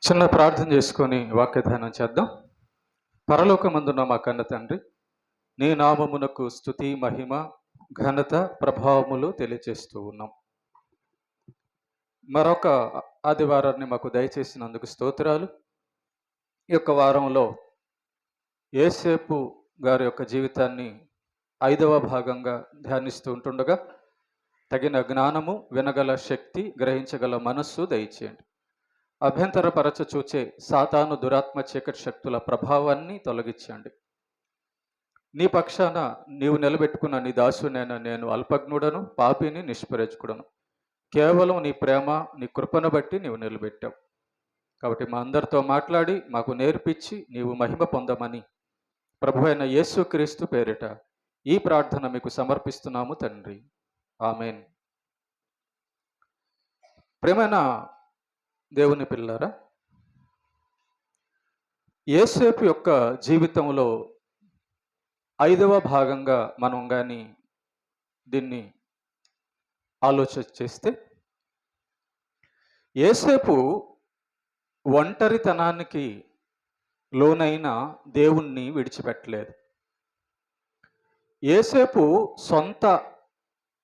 చిన్న ప్రార్థన చేసుకొని వాక్యధ్యానం చేద్దాం. పరలోకమందున్న మా కన్న తండ్రి, నీ నామమునకు స్తుతి, మహిమ, ఘనత, ప్రభావములు తెలియజేస్తూ ఉన్నాం. మరొక ఆదివారాన్ని మాకు దయచేసినందుకు స్తోత్రాలు. ఈ యొక్క వారంలో యేసేపు గారి యొక్క జీవితాన్ని 5వ భాగంగా ధ్యానిస్తూ ఉంటుండగా తగిన జ్ఞానము, వినగల శక్తి, గ్రహించగల మనస్సు దయచేయండి. అభ్యంతరపరచ చూచే సాతాను దురాత్మ చీకటి శక్తుల ప్రభావాన్ని తొలగించండి. నీ పక్షాన నీవు నిలబెట్టుకున్న నీ దాసునైన నేను అల్పజ్ఞుడను, పాపిని, నిష్ప్రయోజకుడను. కేవలం నీ ప్రేమ, నీ కృపను బట్టి నీవు నిలబెట్టావు. కాబట్టి మా అందరితో మాట్లాడి మాకు నేర్పించి నీవు మహిమ పొందమని ప్రభువైన యేసుక్రీస్తు పేరిట ఈ ప్రార్థన మీకు సమర్పిస్తున్నాము తండ్రి. ఆమెన్. ప్రేమైన దేవుని పిల్లారా, యేసేపు యొక్క జీవితంలో 5వ భాగంగా మనం కానీ దీన్ని ఆలోచన చేస్తే, యేసేపు ఒంటరితనానికి లోనైన దేవుణ్ణి విడిచిపెట్టలేదు. యేసేపు సొంత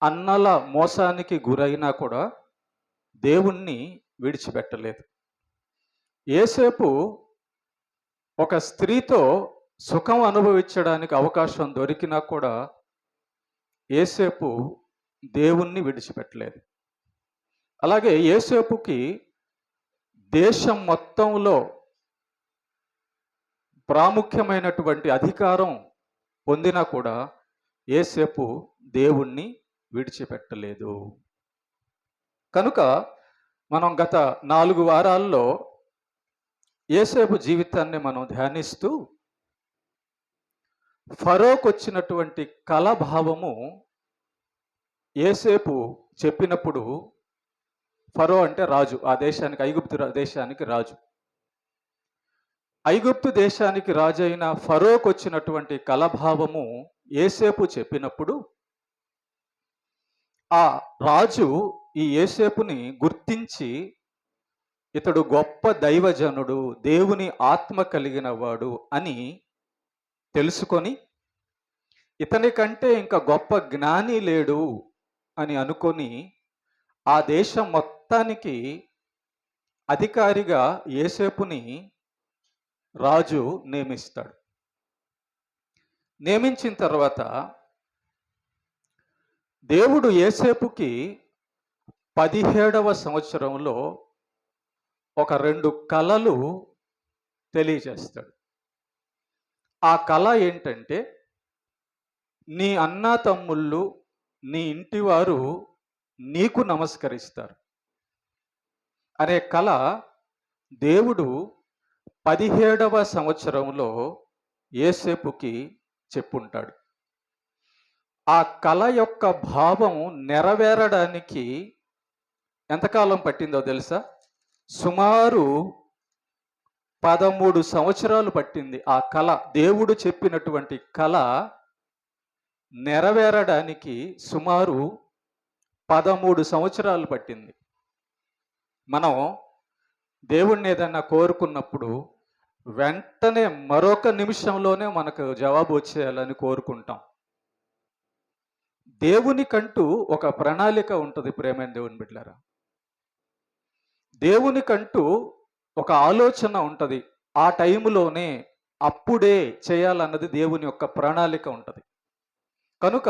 అన్నల మోసానికి గురైనా కూడా దేవుణ్ణి విడిచిపెట్టలేదు. యేసేపు ఒక స్త్రీతో సుఖం అనుభవించడానికి అవకాశం దొరికినా కూడా యేసేపు దేవుణ్ణి విడిచిపెట్టలేదు. అలాగే యేసేపుకి దేశం మొత్తంలో ప్రాముఖ్యమైనటువంటి అధికారం పొందినా కూడా యేసేపు దేవుణ్ణి విడిచిపెట్టలేదు. కనుక మనం గత 4 వారాల్లో యేసేపు జీవితాన్ని మనం ధ్యానిస్తూ ఫరోకు వచ్చినటువంటి కలభావము యేసేపు చెప్పినప్పుడు, ఫరో అంటే రాజు, ఆ దేశానికి, ఐగుప్తు దేశానికి రాజు. ఐగుప్తు దేశానికి రాజు అయిన ఫరోకు వచ్చినటువంటి కలభావము యేసేపు చెప్పినప్పుడు ఆ రాజు ఈ యేసేపుని గుర్తించి, ఇతడు గొప్ప దైవజనుడు, దేవుని ఆత్మ కలిగిన వాడు అని తెలుసుకొని, ఇతని కంటే ఇంకా గొప్ప జ్ఞాని లేడు అని అనుకొని ఆ దేశం మొత్తానికి అధికారిగా యేసేపుని రాజు నియమిస్తాడు. నియమించిన తర్వాత దేవుడు యేసేపుకి 17వ సంవత్సరంలో ఒక 2 కలలు తెలియజేస్తాడు. ఆ కళ ఏంటంటే, నీ అన్నా తమ్ముళ్ళు, నీ ఇంటివారు నీకు నమస్కరిస్తారు అనే కళ దేవుడు 17వ సంవత్సరంలో యేసేపుకి చెప్పుంటాడు. ఆ కళ యొక్క భావం నెరవేరడానికి ఎంతకాలం పట్టిందో తెలుసా? సుమారు 13 సంవత్సరాలు పట్టింది. ఆ కళ, దేవుడు చెప్పినటువంటి కళ నెరవేరడానికి సుమారు 13 సంవత్సరాలు పట్టింది. మనం దేవుణ్ణి ఏదైనా కోరుకున్నప్పుడు వెంటనే మరొక నిమిషంలోనే మనకు జవాబు వచ్చేయాలని కోరుకుంటాం. దేవునికంటూ ఒక ప్రణాళిక ఉంటుంది. ప్రేమైన దేవుని బిడ్డలారా, దేవునికంటూ ఒక ఆలోచన ఉంటుంది. ఆ టైంలోనే, అప్పుడే చేయాలన్నది దేవుని యొక్క ప్రణాళిక ఉంటుంది. కనుక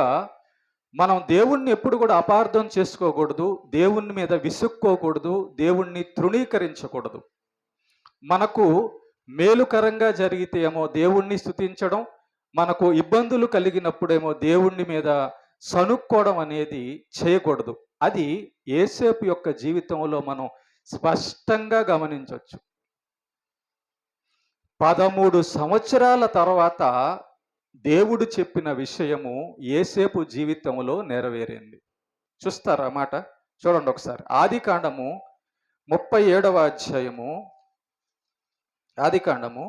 మనం దేవుణ్ణి ఎప్పుడు కూడా అపార్థం చేసుకోకూడదు, దేవుని మీద విసుక్కోకూడదు, దేవుణ్ణి తృణీకరించకూడదు. మనకు మేలుకరంగా జరిగితే ఏమో దేవుణ్ణి స్తుతించడం, మనకు ఇబ్బందులు కలిగినప్పుడేమో దేవుణ్ణి మీద సనుక్కోవడం అనేది చేయకూడదు. అది యేసేపు యొక్క జీవితంలో మనం స్పష్టంగా గమనించవచ్చు. 13 సంవత్సరాల తర్వాత దేవుడు చెప్పిన విషయము యేసేపు జీవితంలో నెరవేరింది. చూస్తారా మాట? చూడండి ఒకసారి. ఆదికాండము 37వ అధ్యాయము, ఆదికాండము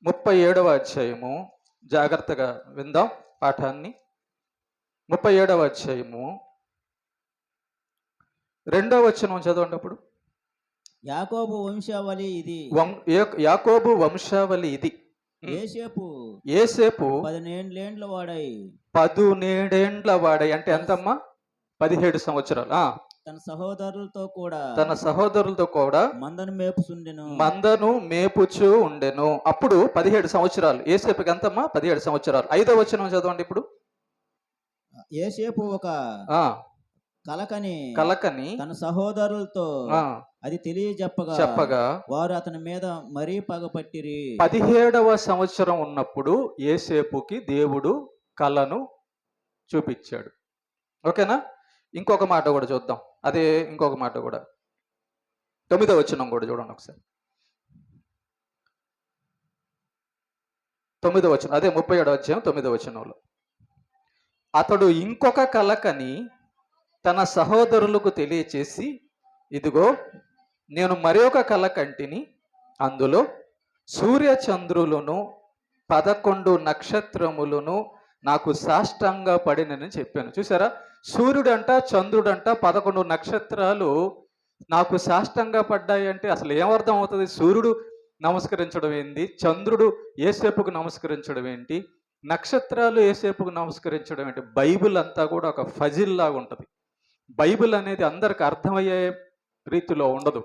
37వ అధ్యాయము, జాగ్రత్తగా విందాం పాఠాన్ని. 37వ అధ్యాయము 2వ వచనం చదవండి. అప్పుడు యాకోబు వంశావళి ఇది. యాకోబు వంశావళి ఇది. యేసేపు యేసేపు 17 వాడై 17 వాడై అంటే ఎంతమ్మా? 17 సంవత్సరాలు. తన సహోదరులతో కూడా మందను మేపుచు ఉండెను. అప్పుడు 17 సంవత్సరాలు. యేసేపుకి ఎంతమ్మా? 17 సంవత్సరాలు. 5వ వచనం చదవండి ఇప్పుడు. యేసేపు ఒక కలకని తన సహోదరులతో అది చెప్పగా వారు అతని మీద మరీ పగపట్టిరి. 17వ సంవత్సరం ఉన్నప్పుడు యేసేపుకి దేవుడు కలను చూపించాడు. ఓకేనా? ఇంకొక మాట కూడా చూద్దాం. అదే ఇంకొక మాట కూడా 9వ వచనం కూడా చూడండి ఒకసారి. 9వ వచనం, అదే 37వ అధ్యాయం 9వ వచనంలో, అతడు ఇంకొక కలకని తన సహోదరులకు తెలియచేసి, ఇదిగో నేను మరి ఒక కల కంటిని, అందులో సూర్య చంద్రులను 11 నక్షత్రములను నాకు సాష్టాంగ పడినని చెప్పాను. చూసారా? సూర్యుడంట, చంద్రుడంట, 11 నక్షత్రాలు నాకు సాష్టాంగ పడ్డాయి అంటే అసలు ఏమర్థం అవుతుంది? సూర్యుడు నమస్కరించడం ఏంటి? చంద్రుడు యేసేపుకు నమస్కరించడం ఏంటి? నక్షత్రాలు యేసేపుకు నమస్కరించడం ఏంటి? బైబిల్ అంతా కూడా ఒక ఫజిల్ లాగా ఉంటుంది. బైబిల్ అనేది అందరికి అర్థమయ్యే రీతిలో ఉండదు.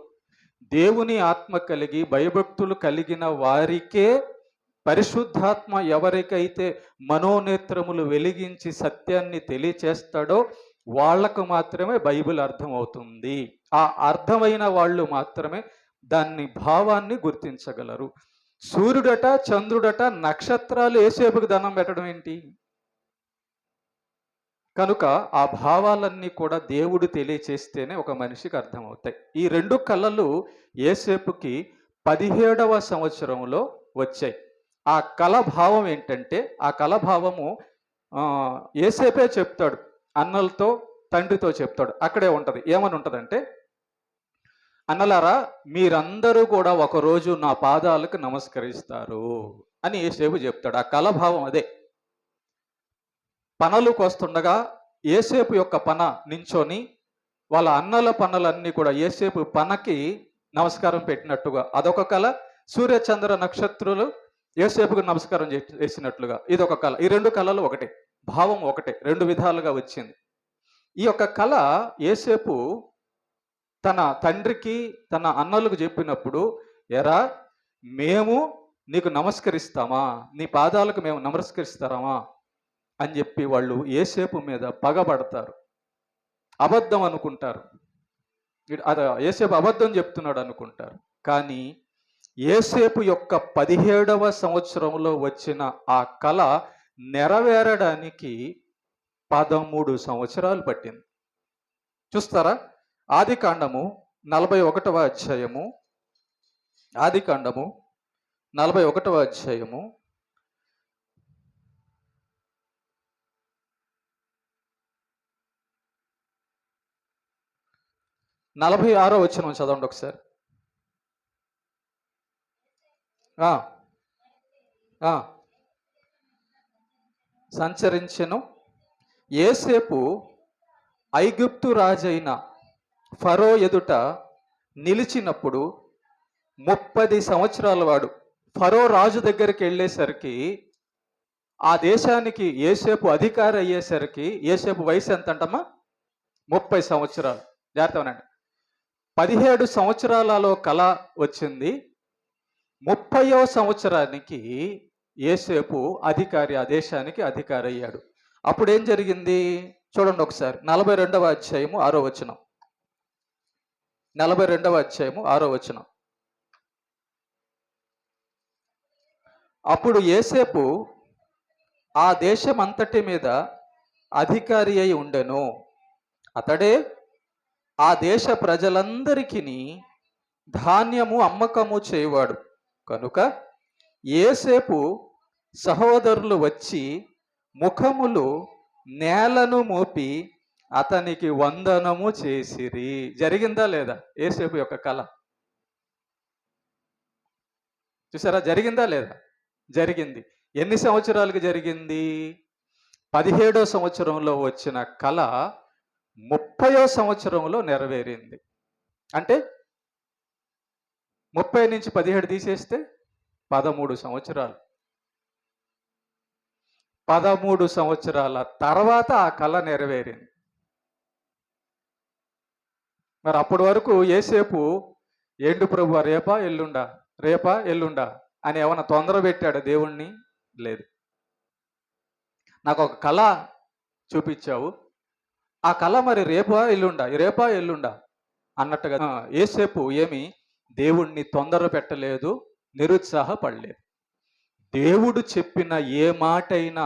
దేవుని ఆత్మ కలిగి భయభక్తులు కలిగిన వారికే, పరిశుద్ధాత్మ ఎవరికైతే మనోనేత్రములు వెలిగించి సత్యాన్ని తెలియచేస్తాడో వాళ్లకు మాత్రమే బైబిల్ అర్థమవుతుంది. ఆ అర్థమైన వాళ్ళు మాత్రమే దాన్ని భావాన్ని గుర్తించగలరు. సూర్యుడట, చంద్రుడట, నక్షత్రాలు యేసేపుకు దండం పెట్టడం ఏంటి? కనుక ఆ భావాలన్నీ కూడా దేవుడు తెలియచేస్తేనే ఒక మనిషికి అర్థమవుతాయి. ఈ 2 కళలు యేసేపుకి 17వ సంవత్సరంలో వచ్చాయి. ఆ కళ భావం ఏంటంటే, ఆ కళ భావము యేసేపే చెప్తాడు, అన్నలతో తండ్రితో చెప్తాడు. అక్కడే ఉంటుంది. ఏమని ఉంటుందంటే, అన్నలారా మీరందరూ కూడా ఒకరోజు నా పాదాలకు నమస్కరిస్తారు అని యేసేపు చెప్తాడు. ఆ కళ భావం అదే. పనలకు వస్తుండగా యేసేపు యొక్క పన నించొని వాళ్ళ అన్నల పనులన్నీ కూడా యేసేపు పనకి నమస్కారం పెట్టినట్టుగా అదొక కళ. సూర్య చంద్ర నక్షత్రాలు యేసేపుకు నమస్కారం చేసినట్లుగా ఇదొక కళ. ఈ 2 కళలు ఒకటే, భావం ఒకటే, 2 విధాలుగా వచ్చింది. ఈ యొక్క కళ యేసేపు తన తండ్రికి తన అన్నలకు చెప్పినప్పుడు, ఎరా మేము నీకు నమస్కరిస్తామా, నీ పాదాలకు మేము నమస్కరిస్తామా అని చెప్పి వాళ్ళు యేసేపు మీద పగబడతారు, అబద్ధం అనుకుంటారు. యేసేపు అబద్ధం చెప్తున్నాడు అనుకుంటారు. కానీ యేసేపు యొక్క 17వ సంవత్సరంలో వచ్చిన ఆ కళ నెరవేరడానికి 13 సంవత్సరాలు పట్టింది. చూస్తారా? ఆదికాండము 41వ అధ్యాయము, ఆదికాండము 41వ అధ్యాయము 46వ వచనం చదవండి ఒకసారి. సంచరించెను. యేసేపు ఐగుప్తు రాజైన ఫరో ఎదుట నిలిచినప్పుడు 30 సంవత్సరాల వాడు. ఫరో రాజు దగ్గరికి వెళ్ళేసరికి, ఆ దేశానికి యేసేపు అధికారి అయ్యేసరికి యేసేపు వయసు ఎంత అంటమ్మా? 30 సంవత్సరాలు. జాగ్రత్తనండి. 17 సంవత్సరాలలో కళ వచ్చింది. 30వ సంవత్సరానికి యేసేపు అధికారి, ఆ దేశానికి అధికారి అయ్యాడు. అప్పుడు ఏం జరిగింది చూడండి ఒకసారి. 42వ అధ్యాయము 6వ వచనం. 42వ అధ్యాయము 6వ వచనం. అప్పుడు యేసేపు ఆ దేశం అంతటి మీద అధికారి అయి ఉండెను. అతడే ఆ దేశ ప్రజలందరికీ ధాన్యము అమ్మకము చేయవాడు. కనుక యేసేపు సహోదరులు వచ్చి ముఖములు నేలను మోపి అతనికి వందనము చేసిరి. జరిగిందా లేదా యేసేపు యొక్క కళ? చూసారా? జరిగిందా లేదా? జరిగింది. ఎన్ని సంవత్సరాలకు జరిగింది? 17వ సంవత్సరంలో వచ్చిన కళ 30వ సంవత్సరంలో నెరవేరింది. అంటే 30 నుంచి 17 తీసేస్తే 13 సంవత్సరాలు. 13 సంవత్సరాల తర్వాత ఆ కళ నెరవేరింది. మరి అప్పటి వరకు యేసేపు ఏంటి ప్రభువా రేపా ఎల్లుండా రేపా ఎల్లుండా అని ఏమైనా తొందర పెట్టాడు దేవుణ్ణి? లేదు. నాకు ఒక కళ చూపించావు, ఆ కళ మరి రేపా ఎల్లుండా అన్నట్టుగా యేసేపు ఏమి దేవుణ్ణి తొందర పెట్టలేదు, నిరుత్సాహపడలేదు. దేవుడు చెప్పిన ఏ మాట అయినా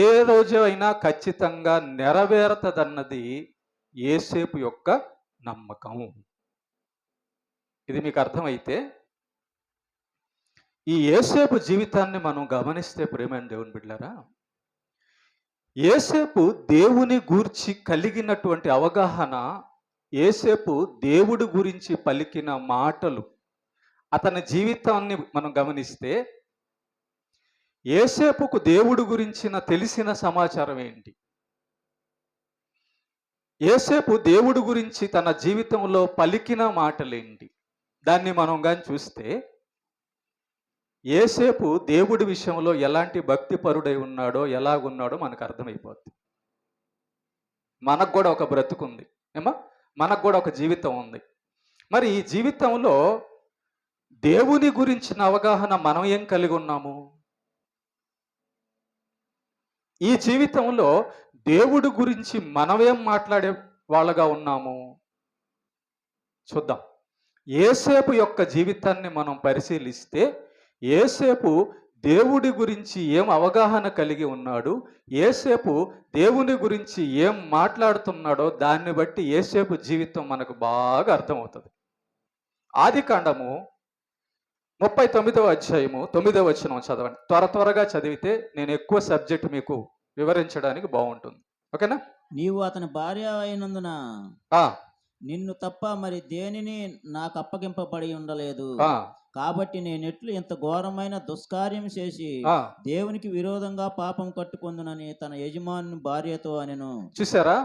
ఏ రోజు అయినా ఖచ్చితంగా నెరవేరుతుందన్నది యేసేపు యొక్క నమ్మకం. ఇది మీకు అర్థమైతే ఈ యేసేపు జీవితాన్ని మనం గమనిస్తే ప్రియమైన దేవుని బిడ్డలారా, యేసేపు దేవుని గూర్చి కలిగినటువంటి అవగాహన, యేసేపు దేవుడి గురించి పలికిన మాటలు, అతని జీవితాన్ని మనం గమనిస్తే యేసేపుకు దేవుడి గురించిన తెలిసిన సమాచారం ఏంటి? యేసేపు దేవుడి గురించి తన జీవితంలో పలికిన మాటలేంటి? దాన్ని మనం కానీ చూస్తే యేసేపు దేవుడి విషయంలో ఎలాంటి భక్తిపరుడై ఉన్నాడో ఎలాగున్నాడో మనకు అర్థమైపోద్ది. మనకు కూడా ఒక బ్రతుకుంది ఏమా, మనకు కూడా ఒక జీవితం ఉంది. మరి ఈ జీవితంలో దేవుని గురించిన అవగాహన మనం ఏం కలిగి ఉన్నాము? ఈ జీవితంలో దేవుడి గురించి మనమేం మాట్లాడే వాళ్ళగా ఉన్నాము? చూద్దాం. యేసేపు యొక్క జీవితాన్ని మనం పరిశీలిస్తే యేసేపు దేవుడి గురించి ఏం అవగాహన కలిగి ఉన్నాడు, యేసేపు దేవుని గురించి ఏం మాట్లాడుతున్నాడో దాన్ని బట్టి యేసేపు జీవితం మనకు బాగా అర్థమవుతుంది. ఆదికాండము 39వ అధ్యాయము 9వ వచనం చదవండి. త్వరగా చదివితే నేను ఎక్కువ సబ్జెక్ట్ మీకు వివరించడానికి బాగుంటుంది. ఓకేనా? నీవు అతని భార్య అయినందున నిన్ను తప్ప మరి దేనిని నాకు అప్పగింపబడి ఉండలేదు, కాబట్టి నేనెట్లు ఇంత ఘోరమైన దుష్కార్యం చేసి దేవునికి విరోధంగా పాపం కట్టుకొందునని తన యజమాని భార్యతో అనెను. చూసారా?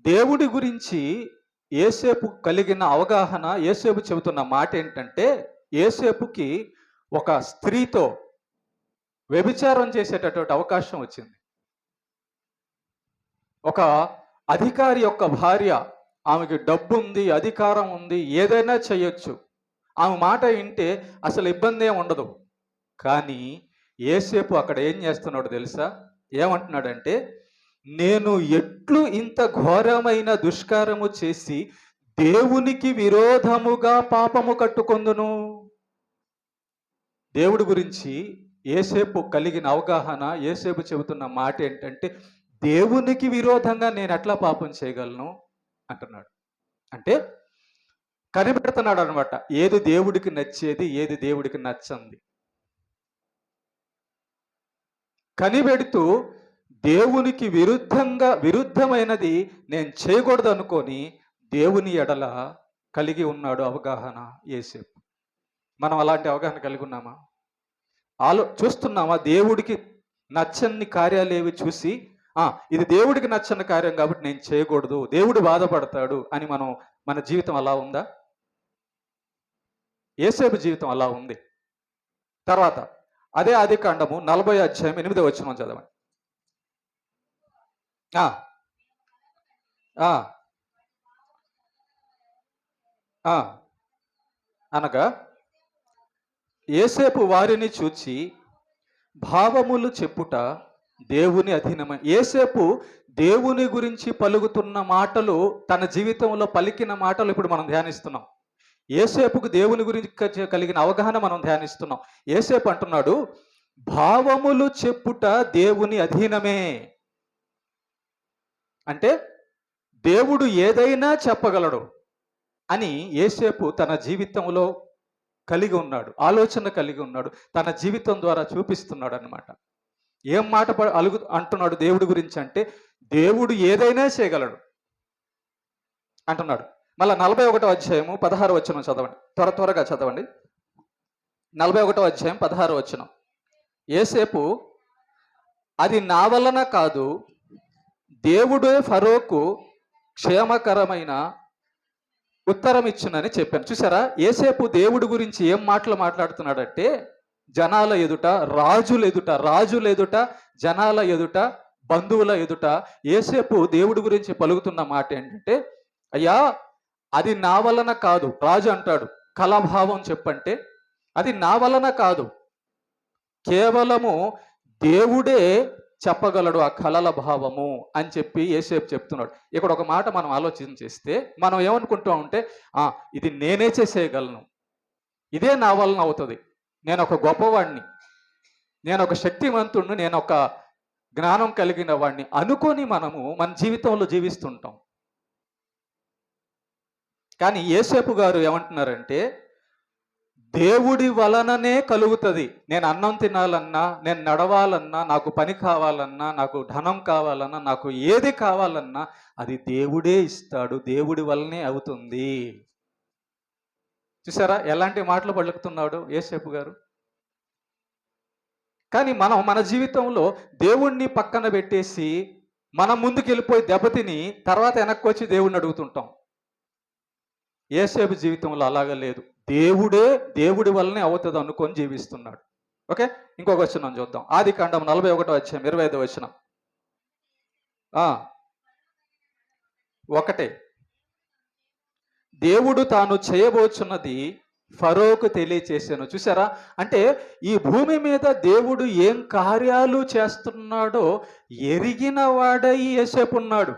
దేవుడి గురించి యేసేపు కలిగిన అవగాహన, యేసేపు చెబుతున్న మాట ఏంటంటే, యేసేపుకి ఒక స్త్రీతో వ్యభిచారం చేసేటటువంటి అవకాశం వచ్చింది. ఒక అధికారి యొక్క భార్య, ఆమెకి డబ్బు ఉంది, అధికారం ఉంది, ఏదైనా చేయొచ్చు, ఆమె మాట వింటే అసలు ఇబ్బంది ఏమి ఉండదు. కానీ యేసేపు అక్కడ ఏం చేస్తున్నాడు తెలుసా? ఏమంటున్నాడంటే, నేను ఎట్లు ఇంత ఘోరమైన దుష్కారము చేసి దేవునికి విరోధముగా పాపము కట్టుకొందును. దేవుడి గురించి యేసేపు కలిగిన అవగాహన, యేసేపు చెబుతున్న మాట ఏంటంటే, దేవునికి విరోధంగా నేను ఎట్లా పాపం చేయగలను అంటున్నాడు. అంటే కనిపెడుతున్నాడు అనమాట, ఏది దేవుడికి నచ్చేది, ఏది దేవుడికి నచ్చంది. కనిపెడుతూ దేవునికి విరుద్ధమైనది నేను చేయకూడదు అనుకొని దేవుని ఎడల కలిగి ఉన్నాడు అవగాహన యేసేపు. మనం అలాంటి అవగాహన కలిగి ఉన్నామా? చూస్తున్నామా? దేవుడికి నచ్చని కార్యాలు ఏవి చూసి ఇది దేవుడికి నచ్చని కార్యం కాబట్టి నేను చేయకూడదు, దేవుడు బాధపడతాడు అని మన జీవితం అలా ఉందా? యేసేపు జీవితం అలా ఉంది. తర్వాత అదే ఆదికాండము 40వ అధ్యాయం 8వ వచనం చదవండి. అనగా యేసేపు వారిని చూచి భావములు చెప్పుట దేవుని అధీనమై. యేసేపు దేవుని గురించి పలుకుతున్న మాటలు, తన జీవితంలో పలికిన మాటలు ఇప్పుడు మనం ధ్యానిస్తున్నాం. యేసేపుకు దేవుని గురించి కలిగిన అవగాహన మనం ధ్యానిస్తున్నాం. యేసేపు అంటున్నాడు, భావములు చెప్పుట దేవుని అధీనమే. అంటే దేవుడు ఏదైనా చెప్పగలడు అని యేసేపు తన జీవితంలో కలిగి ఉన్నాడు, ఆలోచన కలిగి ఉన్నాడు, తన జీవితం ద్వారా చూపిస్తున్నాడు అన్నమాట. ఏం మాట అంటున్నాడు దేవుడి గురించి అంటే, దేవుడు ఏదైనా చేయగలడు అంటున్నాడు. మళ్ళీ 41వ అధ్యాయము 16వ వచనం చదవండి. త్వరగా చదవండి. 41వ అధ్యాయం 16వ వచనం. యేసేపు, అది నా వలన కాదు, దేవుడే ఫరోకు క్షేమకరమైన ఉత్తరం ఇచ్చునని చెప్పాను. చూసారా, యేసేపు దేవుడి గురించి ఏం మాటలు మాట్లాడుతున్నాడంటే, జనాల ఎదుట, రాజుల ఎదుట, జనాల ఎదుట, బంధువుల ఎదుట యేసేపు దేవుడి గురించి పలుకుతున్న మాట ఏంటంటే, అయ్యా అది నా వలన కాదు. రాజు అంటాడు, కలభావం చెప్పంటే అది నా వలన కాదు, కేవలము దేవుడే చెప్పగలడు ఆ కలల భావము అని చెప్పి యేసేపు చెప్తున్నాడు. ఇక్కడ ఒక మాట మనం ఆలోచన చేస్తే మనం ఏమనుకుంటాం అంటే, ఇది నేనే చేసేయగలను, ఇదే నా వలన అవుతుంది, నేను ఒక గొప్పవాడిని, నేను ఒక శక్తివంతుడిని, నేను ఒక జ్ఞానం కలిగిన వాడిని అనుకొని మనము మన జీవితంలో జీవిస్తుంటాం. కానీ యేసేపు గారు ఏమంటున్నారంటే, దేవుడి వలననే కలుగుతుంది. నేను అన్నం తినాలన్నా, నేను నడవాలన్నా, నాకు పని కావాలన్నా, నాకు ధనం కావాలన్నా, నాకు ఏది కావాలన్నా అది దేవుడే ఇస్తాడు, దేవుడి వలనే అవుతుంది. చూసారా ఎలాంటి మాటలు పలుకుతున్నాడు యేసేపు గారు. కానీ మనం మన జీవితంలో దేవుణ్ణి పక్కన పెట్టేసి మనం ముందుకు వెళ్ళిపోయి దెబ్బతిని తర్వాత వెనక్కి వచ్చి దేవుణ్ణి అడుగుతుంటాం. యేసేపు జీవితంలో అలాగా లేదు. దేవుడి వల్లనే అవుతుంది అనుకొని జీవిస్తున్నాడు. ఓకే, ఇంకొక వచనం చూద్దాం. ఆదికాండం 41వ అధ్యాయం 25వ వచనం. ఒకటే, దేవుడు తాను చేయబోచున్నది ఫరోకు తెలియచేశాను. చూసారా, అంటే ఈ భూమి మీద దేవుడు ఏం కార్యాలు చేస్తున్నాడో ఎరిగిన వాడై యేసేపు ఉన్నాడు.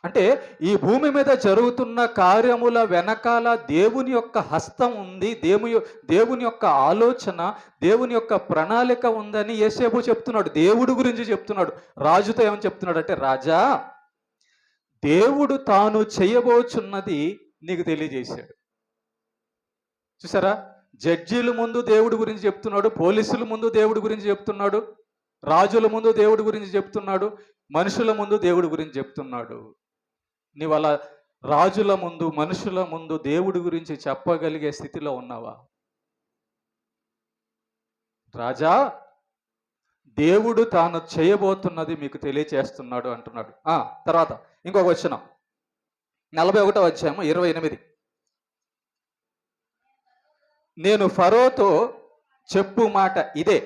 అంటే ఈ భూమి మీద జరుగుతున్న కార్యముల వెనకాల దేవుని యొక్క హస్తం ఉంది, దేవుని యొక్క ఆలోచన, దేవుని యొక్క ప్రణాళిక ఉందని యేసేపు చెప్తున్నాడు. దేవుడి గురించి చెప్తున్నాడు. రాజుతో ఏమని చెప్తున్నాడు అంటే, రాజా దేవుడు తాను చేయబోచున్నది నీకు తెలియజేశాడు. చూసారా, జడ్జీల ముందు దేవుడి గురించి చెప్తున్నాడు, పోలీసుల ముందు దేవుడి గురించి చెప్తున్నాడు, రాజుల ముందు దేవుడి గురించి చెప్తున్నాడు, మనుషుల ముందు దేవుడి గురించి చెప్తున్నాడు. నీవు అలా రాజుల ముందు, మనుషుల ముందు దేవుడి గురించి చెప్పగలిగే స్థితిలో ఉన్నావా? రాజా దేవుడు తాను చేయబోతున్నది మీకు తెలియచేస్తున్నాడు అంటున్నాడు. తర్వాత ఇంకొక వచనం, 41వ అధ్యాయం 28. నేను ఫరోతో చెప్పు మాట ఇదే,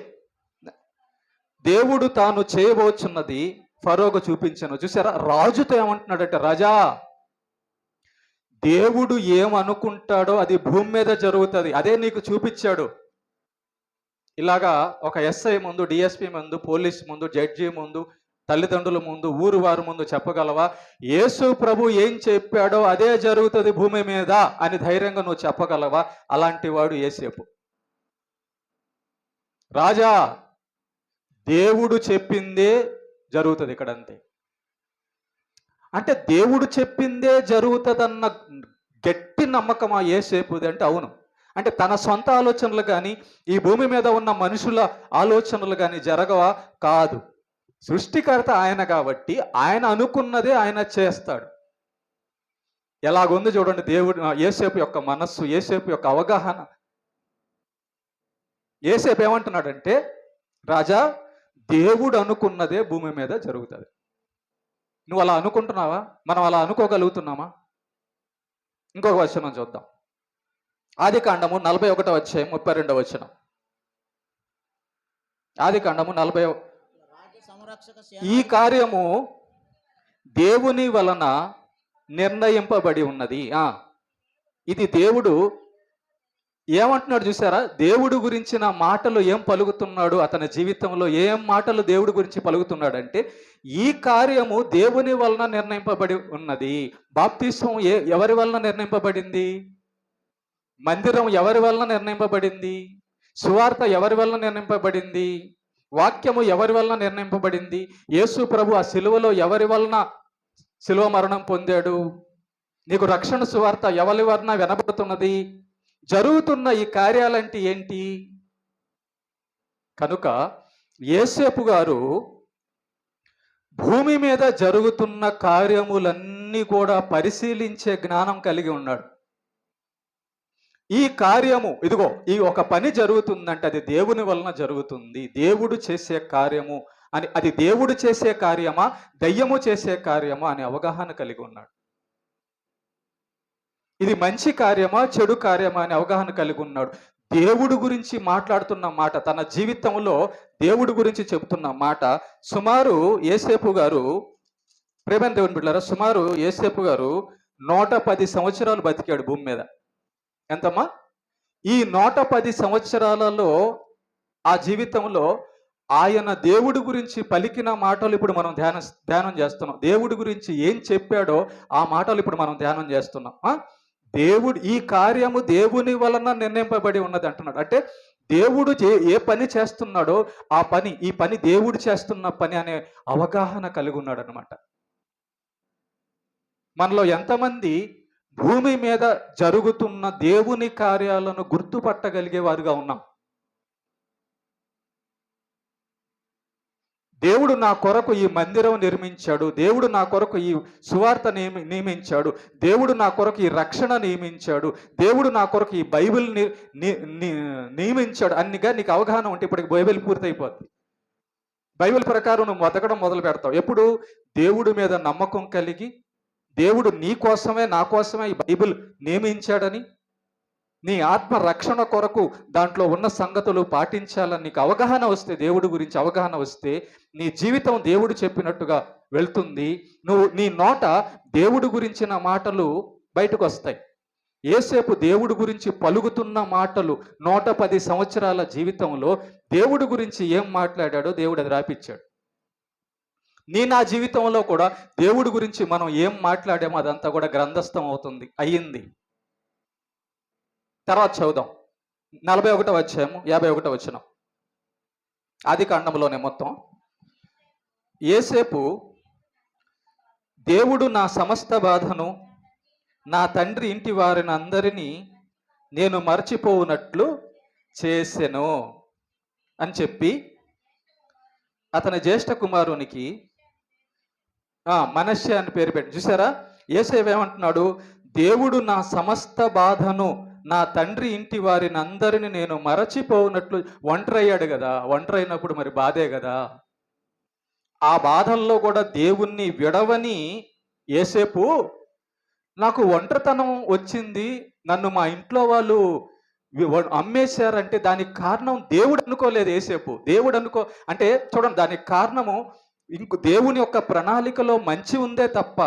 దేవుడు తాను చేయబోచున్నది ఫరోకు చూపించాను. చూసారా, రాజుతో ఏమంటున్నాడంటే, రాజా దేవుడు ఏమనుకుంటాడో అది భూమి మీద జరుగుతుంది, అదే నీకు చూపించాడు. ఇలాగా ఒక ఎస్ఐ ముందు, డిఎస్పి ముందు, పోలీస్ ముందు, జడ్జి ముందు, తల్లిదండ్రుల ముందు, ఊరు వారి ముందు చెప్పగలవా? యేసు ప్రభు ఏం చెప్పాడో అదే జరుగుతుంది భూమి మీద అని ధైర్యంగా నువ్వు చెప్పగలవా? అలాంటి వాడు యేసేపు. రాజా దేవుడు చెప్పిందే జరుగుతుంది ఇక్కడ, అంతే. అంటే దేవుడు చెప్పిందే జరుగుతుందన్న గట్టి నమ్మకమా యేసేపుది అంటే? అవును. అంటే తన సొంత ఆలోచనలు కానీ, ఈ భూమి మీద ఉన్న మనుషుల ఆలోచనలు కానీ జరగవా? కాదు. సృష్టికర్త ఆయన కాబట్టి ఆయన అనుకున్నదే ఆయన చేస్తాడు. ఎలాగుంది చూడండి దేవుడు, యేసేపు యొక్క మనస్సు, యేసేపు యొక్క అవగాహన. యేసేపు ఏమంటున్నాడంటే, రాజా దేవుడు అనుకున్నదే భూమి మీద జరుగుతుంది. నువ్వు అలా అనుకుంటున్నావా? మనం అలా అనుకోగలుగుతున్నామా? ఇంకొక వచనం చూద్దాం. ఆదికాండము 41వ అధ్యాయం 32వ వచనం. ఆదికాండము 40. ఈ కార్యము దేవుని వలన నిర్ణయింపబడి ఉన్నది. ఇది దేవుడు ఏమంటున్నాడు చూసారా? దేవుడు గురించిన మాటలు ఏం పలుకుతున్నాడు, అతని జీవితంలో ఏం మాటలు దేవుడి గురించి పలుకుతున్నాడంటే, ఈ కార్యము దేవుని వలన నిర్ణయింపబడి ఉన్నది. బాప్తిస్మం ఎవరి వలన నిర్ణయింపబడింది? మందిరం ఎవరి వలన నిర్ణయింపబడింది? సువార్త ఎవరి వలన నిర్ణయింపబడింది? వాక్యము ఎవరి వలన నిర్ణయింపబడింది? యేసు ప్రభు ఆ సిలువలో ఎవరి వలన సిలువ మరణం పొందాడు? నీకు రక్షణ సువార్త ఎవరి వలన వినబడుతున్నది? జరుగుతున్న ఈ కార్యాలంటే ఏంటి? కనుక యేసేపు గారు భూమి మీద జరుగుతున్న కార్యములన్నీ కూడా పరిశీలించే జ్ఞానం కలిగి ఉన్నాడు. ఈ కార్యము, ఇదిగో ఈ ఒక పని జరుగుతుందంటే అది దేవుని వలన జరుగుతుంది, దేవుడు చేసే కార్యము అని, అది దేవుడు చేసే కార్యమా, దయ్యము చేసే కార్యమా అనే అవగాహన కలిగి ఉన్నాడు. ఇది మంచి కార్యమా చెడు కార్యమా అని అవగాహన కలిగి ఉన్నాడు. దేవుడు గురించి మాట్లాడుతున్న మాట, తన జీవితంలో దేవుడి గురించి చెబుతున్న మాట. సుమారు యేసేపు గారు, ప్రేమైన దేవుని బిడ్డలారా, సుమారు యేసేపు గారు 110 సంవత్సరాలు బతికాడు భూమి మీద. ఎంతమ్మా? ఈ 110 సంవత్సరాలలో ఆ జీవితంలో ఆయన దేవుడి గురించి పలికిన మాటలు ఇప్పుడు మనం ధ్యానం చేస్తున్నాం. దేవుడి గురించి ఏం చెప్పాడో ఆ మాటలు ఇప్పుడు మనం ధ్యానం చేస్తున్నాం. దేవుడు ఈ కార్యము దేవుని వలన నిర్ణయింపబడి ఉన్నది అంటున్నాడు. అంటే దేవుడు ఏ పని చేస్తున్నాడో ఈ పని దేవుడు చేస్తున్న పని అనే అవగాహన కలిగి ఉన్నాడు అనమాట. మనలో ఎంతమంది భూమి మీద జరుగుతున్న దేవుని కార్యాలను గుర్తుపట్టగలిగే వారుగా ఉన్నాం? దేవుడు నా కొరకు ఈ మందిరం నిర్మించాడు, దేవుడు నా కొరకు ఈ సువార్త నియమించాడు, దేవుడు నా కొరకు ఈ రక్షణ నియమించాడు, దేవుడు నా కొరకు ఈ బైబిల్ నియమించాడు అన్నిగా నీకు అవగాహన ఉంటే ఇప్పటికి బైబిల్ పూర్తయిపోద్ది. బైబిల్ ప్రకారం నువ్వు బతకడం మొదలు పెడతావు. ఎప్పుడు? దేవుడి మీద నమ్మకం కలిగి, దేవుడు నీ కోసమే నా కోసమే ఈ బైబిల్ నియమించాడని, నీ ఆత్మ రక్షణ కొరకు దాంట్లో ఉన్న సంగతులు పాటించాలని నీకు అవగాహన వస్తే, దేవుడి గురించి అవగాహన వస్తే నీ జీవితం దేవుడు చెప్పినట్టుగా వెళ్తుంది. నీ నోట దేవుడి గురించిన మాటలు బయటకు వస్తాయి. యేసేపు దేవుడి గురించి పలుకుతున్న మాటలు 110 సంవత్సరాల జీవితంలో దేవుడి గురించి ఏం మాట్లాడాడో దేవుడు అది రాపిచ్చాడు. నా జీవితంలో కూడా దేవుడి గురించి మనం ఏం మాట్లాడామో అదంతా కూడా గ్రంథస్థం అవుతుంది, అయ్యింది. తర్వాత చదువుదాం. 41వ అధ్యాయము 51వ వచనం, ఆది కాండంలోనే మొత్తం. యేసేపు, దేవుడు నా సమస్త బాధను నా తండ్రి ఇంటి వారిని అందరినీ నేను మర్చిపోవునట్లు చేసెను అని చెప్పి అతని జ్యేష్ఠ కుమారునికి మనష్షే అని పేరు పెట్టి. చూసారా, యేసేపు ఏమంటున్నాడు? దేవుడు నా సమస్త బాధను నా తండ్రి ఇంటి వారిని అందరిని నేను మరచిపోవునట్లు. ఒంటరి అయ్యాడు కదా, ఒంటరి అయినప్పుడు మరి బాధే కదా. ఆ బాధల్లో కూడా దేవుణ్ణి విడవని యేసేపు, నాకు ఒంటరితనం వచ్చింది, నన్ను మా ఇంట్లో వాళ్ళు అమ్మేశారంటే దానికి కారణం దేవుడు అనుకోలేదు యేసేపు. దేవుడు అంటే చూడండి, దానికి కారణము దేవుని యొక్క ప్రణాళికలో మంచి ఉందే తప్ప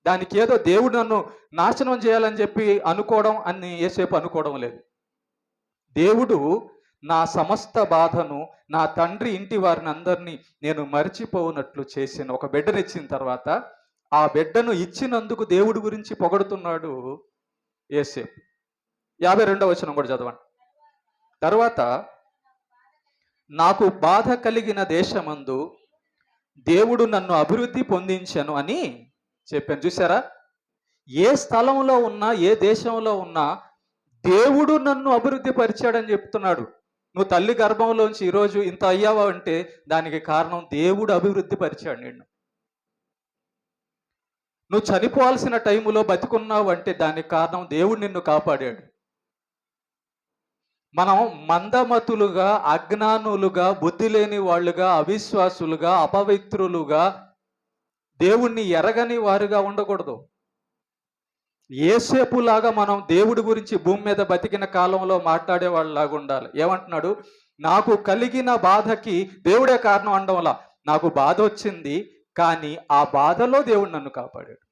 దానికి ఏదో దేవుడు నన్ను నాశనం చేయాలని చెప్పి అనుకోవడం అని యేసేపు అనుకోవడం లేదు. దేవుడు నా సమస్త బాధను నా తండ్రి ఇంటి వారిని అందరినీ నేను మర్చిపోవునట్లు చేసిన ఒక బిడ్డనిచ్చిన తర్వాత ఆ బిడ్డను ఇచ్చినందుకు దేవుడి గురించి పొగడుతున్నాడు యేసేపు. 52వ వచనం కూడా చదవండి. తర్వాత, నాకు బాధ కలిగిన దేశమందు దేవుడు నన్ను అభివృద్ధి పొందించెను అని చెప్పాను. చూసారా, ఏ స్థలంలో ఉన్నా ఏ దేశంలో ఉన్నా దేవుడు నన్ను అభివృద్ధి పరిచాడని చెప్తున్నాడు. నువ్వు తల్లి గర్భంలోంచి ఈరోజు ఇంత అయ్యావా అంటే దానికి కారణం దేవుడు అభివృద్ధి పరిచాడు నిన్ను. నువ్వు చనిపోవాల్సిన టైములో బతికున్నావు అంటే దానికి కారణం దేవుడు నిన్ను కాపాడాడు. మనం మందమతులుగా, అజ్ఞానులుగా, బుద్ధి లేని వాళ్ళుగా, అవిశ్వాసులుగా, అపవిత్రులుగా, దేవుణ్ణి ఎరగని వారుగా ఉండకూడదు. యేసేపులాగా మనం దేవుడి గురించి భూమి మీద బతికిన కాలంలో మాట్లాడే వాళ్ళలాగా ఉండాలి. ఏమంటున్నాడు? నాకు కలిగిన బాధకి దేవుడే కారణం అనడంలా, నాకు బాధ వచ్చింది కానీ ఆ బాధలో దేవుడు నన్ను కాపాడాడు.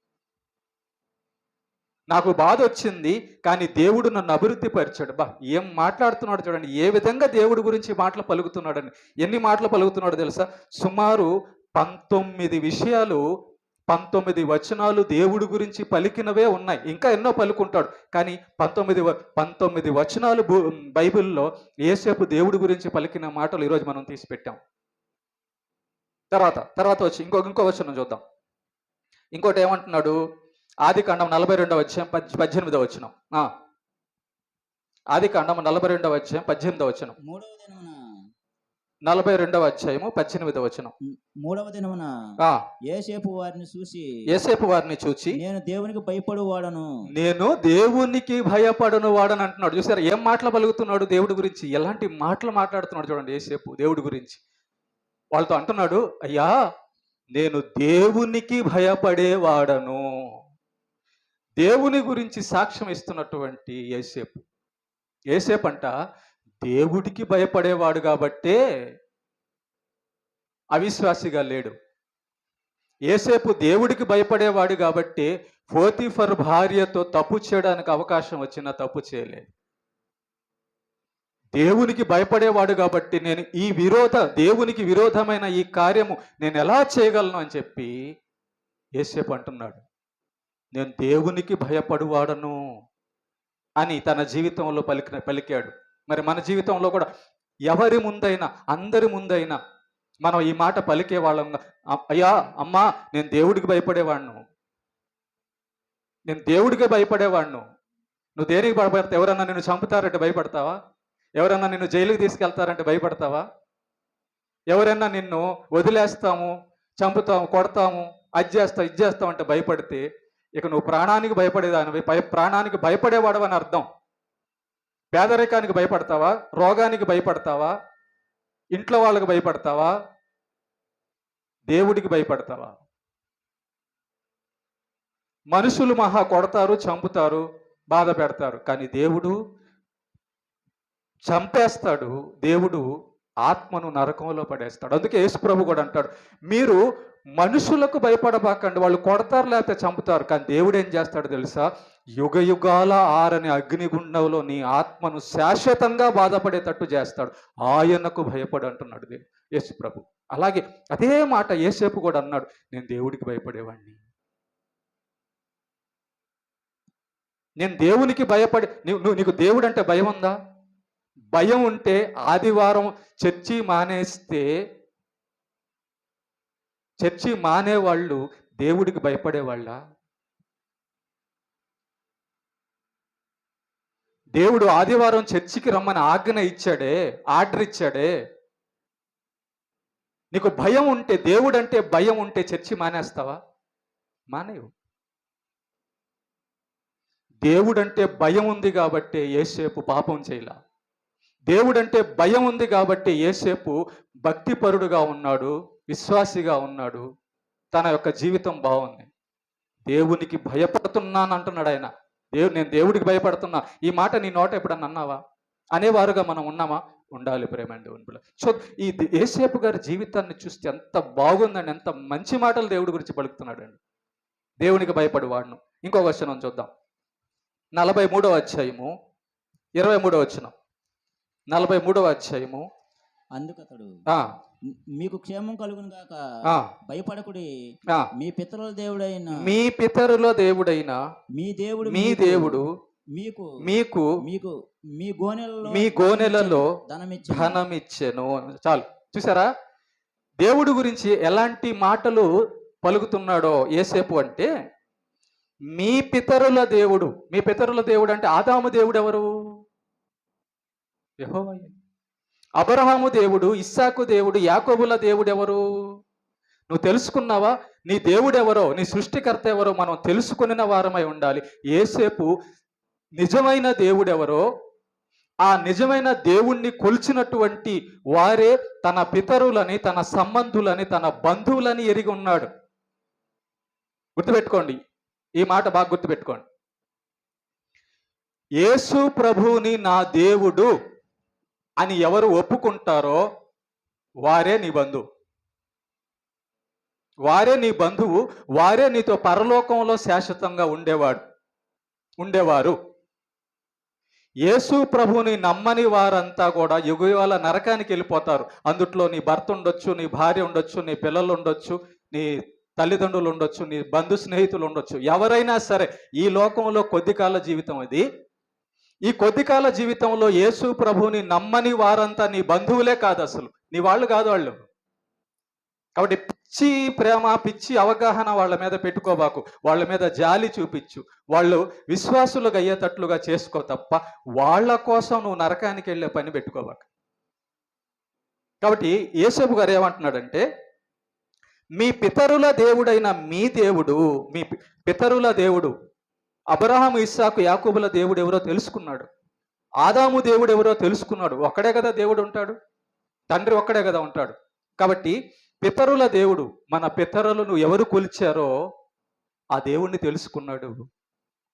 నాకు బాధ వచ్చింది కానీ దేవుడు నన్ను అభివృద్ధి పరిచాడు. ఏం మాట్లాడుతున్నాడు చూడండి, ఏ విధంగా దేవుడి గురించి మాటలు పలుకుతున్నాడని. ఎన్ని మాటలు పలుకుతున్నాడో తెలుసా? సుమారు 19 విషయాలు, 19 వచనాలు దేవుడి గురించి పలికినవే ఉన్నాయి. ఇంకా ఎన్నో పలుకుంటాడు కానీ 19 వచనాలు బైబిల్లో యేసేపు దేవుడి గురించి పలికిన మాటలు ఈరోజు మనం తీసి పెట్టాం. తర్వాత వచ్చి ఇంకో వచనం చూద్దాం. ఇంకోటి ఏమంటున్నాడు? ఆది కాండం 42వ అధ్యాయం 18వ వచనం. ఆది కాండం 42వ అధ్యాయం 18వ వచనం. 42వ అధ్యాయము 18వ వచనం. 3వ దినమున యేసేపు వారిని చూచి నేను దేవునికి భయపడును వాడను అంటున్నాడు. చూసారా, ఏం మాటలు పలుకుతున్నాడు దేవుడి గురించి, ఎలాంటి మాటలు మాట్లాడుతున్నాడు చూడండి యేసేపు దేవుడి గురించి. వాళ్ళతో అంటున్నాడు, అయ్యా నేను దేవునికి భయపడేవాడను. దేవుని గురించి సాక్ష్యం ఇస్తున్నటువంటి యోసేపు అంట దేవుడికి భయపడేవాడు కాబట్టే అవిశ్వాసిగా లేడు. యోసేపు దేవుడికి భయపడేవాడు కాబట్టి పోతీఫర్ భార్యతో తప్పు చేయడానికి అవకాశం వచ్చినా తప్పు చేయలేదు. దేవునికి భయపడేవాడు కాబట్టి నేను దేవునికి విరోధమైన ఈ కార్యము నేను ఎలా చేయగలను అని చెప్పి యోసేపు అంటున్నాడు, నేను దేవునికి భయపడువాడను అని తన జీవితంలో పలికాడు. మరి మన జీవితంలో కూడా ఎవరి ముందైనా, అందరి ముందైనా మనం ఈ మాట పలికే వాళ్ళం, అయ్యా అమ్మా నేను దేవుడికి భయపడేవాడిను, నేను దేవుడికి భయపడేవాడిను. నువ్వు దేనికి భయపడతావు? ఎవరన్నా నిన్ను చంపుతారంటే భయపడతావా? ఎవరన్నా నిన్ను జైలుకి తీసుకెళ్తారంటే భయపడతావా? ఎవరైనా నిన్ను వదిలేస్తాము, చంపుతాము, కొడతాము, అది చేస్తాం అంటే భయపడితే ఇక నువ్వు ప్రాణానికి భయపడేదానివి, ప్రాణానికి భయపడేవాడవని అర్థం. పేదరికానికి భయపడతావా? రోగానికి భయపడతావా? ఇంట్లో వాళ్ళకి భయపడతావా? దేవుడికి భయపడతావా? మనుషులు మహా కొడతారు, చంపుతారు, బాధ పెడతారు, కానీ దేవుడు చంపేస్తాడు. దేవుడు ఆత్మను నరకంలో పడేస్తాడు. అందుకే యేసు ప్రభు కూడా అంటాడు, మీరు మనుషులకు భయపడబాకండి, వాళ్ళు కొడతారు లేకపోతే చంపుతారు, కానీ దేవుడు ఏం చేస్తాడు తెలుసా? యుగ యుగాల ఆరని అగ్నిగుండంలో నీ ఆత్మను శాశ్వతంగా బాధపడేటట్టు చేస్తాడు. ఆయనకు భయపడు అంటున్నాడు యేసు ప్రభు. అలాగే అదే మాట యోసేపు కూడా అన్నాడు, నేను దేవుడికి భయపడేవాడిని. నేను దేవునికి భయపడి నీకు దేవుడు అంటే భయం ఉందా? భయం ఉంటే ఆదివారం చర్చి మానేవాళ్ళు దేవుడికి భయపడేవాళ్ళ? దేవుడు ఆదివారం చర్చికి రమ్మని ఆర్డర్ ఇచ్చాడే. నీకు భయం ఉంటే, దేవుడు అంటే భయం ఉంటే చర్చి మానేస్తావా? మానేవు. దేవుడంటే భయం ఉంది కాబట్టి యోసేపు పాపం చేయలా. దేవుడంటే భయం ఉంది కాబట్టి యోసేపు భక్తిపరుడుగా ఉన్నాడు, విశ్వాసిగా ఉన్నాడు, తన యొక్క జీవితం బాగుంది. దేవునికి భయపడుతున్నాను అంటున్నాడు ఆయన. నేను దేవుడికి భయపడుతున్నా. ఈ మాట నీ నోట ఎప్పుడన్నా అన్నావా? అనేవారుగా మనం ఉన్నామా? ఉండాలి ప్రేమ దేవుని పిల్ల. సో ఈ యోసేపు గారి జీవితాన్ని చూస్తే ఎంత బాగుందండి, ఎంత మంచి మాటలు దేవుడి గురించి పలుకుతున్నాడు అండి. దేవునికి భయపడేవాడును. ఇంకో వచనం చూద్దాం. 43వ అధ్యాయము 23వ వచనం. 43వ అధ్యాయము. అందుకతడు మీకు క్షేమం కలుగును గాక, భయపడకుడి, మీ పితరుల దేవుడైన మీ దేవుడు మీకు మీ గోనెలలో ధనమిచ్చెను. చాలు, చూసారా దేవుడు గురించి ఎలాంటి మాటలు పలుకుతున్నాడో యోసేపు అంటే, మీ పితరుల దేవుడు అంటే ఆదాము దేవుడు ఎవరు? యెహోవా. అబ్రహాము దేవుడు, ఇస్సాకు దేవుడు, యాకోబుల దేవుడు ఎవరు? నువ్వు తెలుసుకున్నావా? నీ దేవుడు ఎవరో, నీ సృష్టికర్త ఎవరో మనం తెలుసుకున్న వారమై ఉండాలి. యోసేపు నిజమైన దేవుడెవరో, ఆ నిజమైన దేవుణ్ణి కొలిచినటువంటి వారే తన పితరులని, తన సంబంధులని, తన బంధువులని ఎరిగి ఉన్నాడు. గుర్తుపెట్టుకోండి, ఈ మాట బాగా గుర్తుపెట్టుకోండి. యేసు ప్రభువుని నా దేవుడు అని ఎవరు ఒప్పుకుంటారో వారే నీ బంధువు, వారే నీతో పరలోకంలో శాశ్వతంగా ఉండేవారు. యేసు ప్రభుని నమ్మని వారంతా కూడా యుగాల నరకానికి వెళ్ళిపోతారు. అందుట్లో నీ భర్త ఉండొచ్చు, నీ భార్య ఉండొచ్చు, నీ పిల్లలు ఉండొచ్చు, నీ తల్లిదండ్రులు ఉండొచ్చు, నీ బంధు స్నేహితులు ఉండొచ్చు, ఎవరైనా సరే. ఈ లోకంలో కొద్ది కాల జీవితం ఇది. ఈ కొద్ది కాల జీవితంలో యేసు ప్రభుని నమ్మని వారంతా నీ బంధువులే కాదు, అసలు నీ వాళ్ళు కాదు వాళ్ళు. కాబట్టి పిచ్చి ప్రేమ, పిచ్చి అవగాహన వాళ్ళ మీద పెట్టుకోబాకు. వాళ్ళ మీద జాలి చూపించు, వాళ్ళు విశ్వాసులుగా అయ్యేటట్లుగా చేసుకో తప్ప వాళ్ళ కోసం నువ్వు నరకానికి వెళ్ళే పని పెట్టుకోబాకు. కాబట్టి యోసేపు గారు ఏమంటున్నాడంటే, మీ పితరుల దేవుడైన మీ పితరుల దేవుడు అబ్రహాము, ఇస్సాకు, యాకోబుల దేవుడు ఎవరో తెలుసుకున్నాడు. ఆదాము దేవుడు ఎవరో తెలుసుకున్నాడు. ఒక్కడే కదా దేవుడు ఉంటాడు, తండ్రి ఒక్కడే కదా ఉంటాడు. కాబట్టి పితరుల దేవుడు, మన పితరులను ఎవరు కొలిచారో ఆ దేవుణ్ణి తెలుసుకున్నాడు.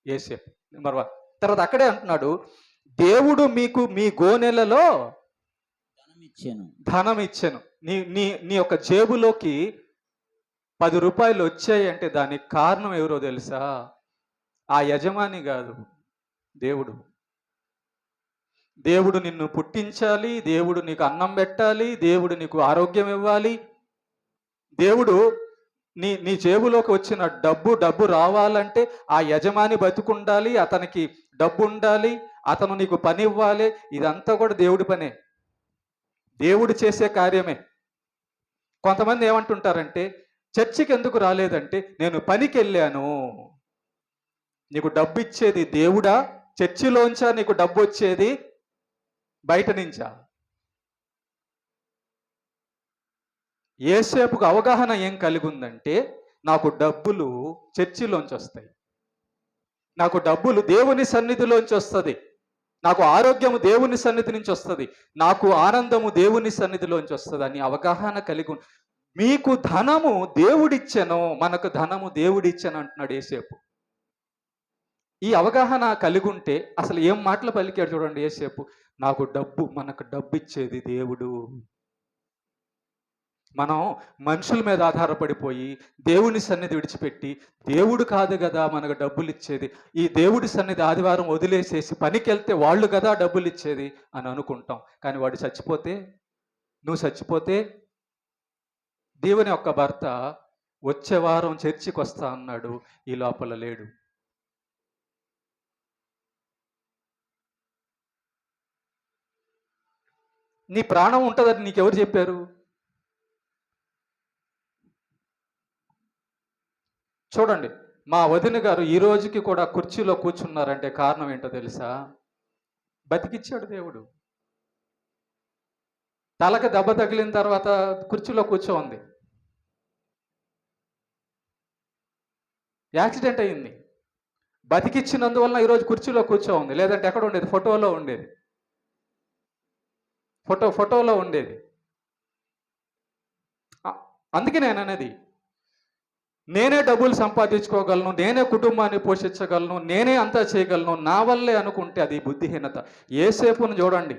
యేసేపు నెంబర్ 1. తర్వాత అక్కడే అంటున్నాడు, దేవుడు మీకు మీ గోనెలలో ధనం ఇచ్చాను. నీ నీ నీ యొక్క జేబులోకి 10 రూపాయలు వచ్చాయి అంటే దానికి కారణం ఎవరో తెలుసా? ఆ యజమాని కాదు, దేవుడు. దేవుడు నిన్ను పుట్టించాలి, దేవుడు నీకు అన్నం పెట్టాలి, దేవుడు నీకు ఆరోగ్యం ఇవ్వాలి. దేవుడు నీ జేబులోకి వచ్చిన డబ్బు రావాలంటే ఆ యజమాని బతుకుండాలి, అతనికి డబ్బు ఉండాలి, అతను నీకు పని ఇవ్వాలి. ఇదంతా కూడా దేవుడి పనే, దేవుడు చేసే కార్యమే. కొంతమంది ఏమంటుంటారంటే, చర్చికి ఎందుకు రాలేదంటే, నేను పనికి వెళ్ళాను. నీకు డబ్బు ఇచ్చేది దేవుడా? చర్చిలోంచా నీకు డబ్బు వచ్చేది? బయట నుంచా? యేసేపుకు అవగాహన ఏం కలిగి ఉందంటే, నాకు డబ్బులు చర్చిలోంచి వస్తాయి, నాకు డబ్బులు దేవుని సన్నిధిలోంచి వస్తుంది, నాకు ఆరోగ్యము దేవుని సన్నిధి నుంచి వస్తుంది, నాకు ఆనందము దేవుని సన్నిధిలోంచి వస్తుంది అని అవగాహన కలిగి. మీకు ధనము దేవుడిచ్చెను, మనకు ధనము దేవుడిచ్చెను అంటున్నాడు యేసేపు. ఈ అవగాహన కలిగి ఉంటే అసలు ఏం మాటలు పలికాడు చూడండి యేసేపు. మనకు డబ్బు ఇచ్చేది దేవుడు. మనం మనుషుల మీద ఆధారపడిపోయి దేవుని సన్నిధి విడిచిపెట్టి, దేవుడు కాదు కదా మనకు డబ్బులు ఇచ్చేది, ఈ దేవుడి సన్నిధి ఆదివారం వదిలేసేసి పనికి వెళ్తే వాళ్ళు కదా డబ్బులు ఇచ్చేది అని అనుకుంటాం. కానీ వాడు చచ్చిపోతే, నువ్వు చచ్చిపోతే, దేవుని యొక్క భర్త వచ్చే వారం చర్చికి వస్తా అన్నాడు, ఈ లోపల లేడు. నీ ప్రాణం ఉంటుందని నీకెవరు చెప్పారు? చూడండి, మా వదిన గారు ఈ రోజుకి కూడా కుర్చీలో కూర్చున్నారంటే కారణం ఏంటో తెలుసా? బతికిచ్చాడు దేవుడు. తలకు దెబ్బ తగిలిన తర్వాత కుర్చీలో కూర్చోంది, యాక్సిడెంట్ అయింది, బతికిచ్చినందువలన ఈరోజు కుర్చీలో కూర్చోంది. లేదంటే ఎక్కడ ఉండేది? ఫోటోలో ఉండేది, ఫోటోలో ఉండేది. అందుకే నేను అనేది, నేనే డబ్బులు సంపాదించుకోగలను, నేనే కుటుంబాన్ని పోషించగలను, నేనే అంతా చేయగలను, నా వల్లే అనుకుంటే అది బుద్ధిహీనత. యేసేపును చూడండి,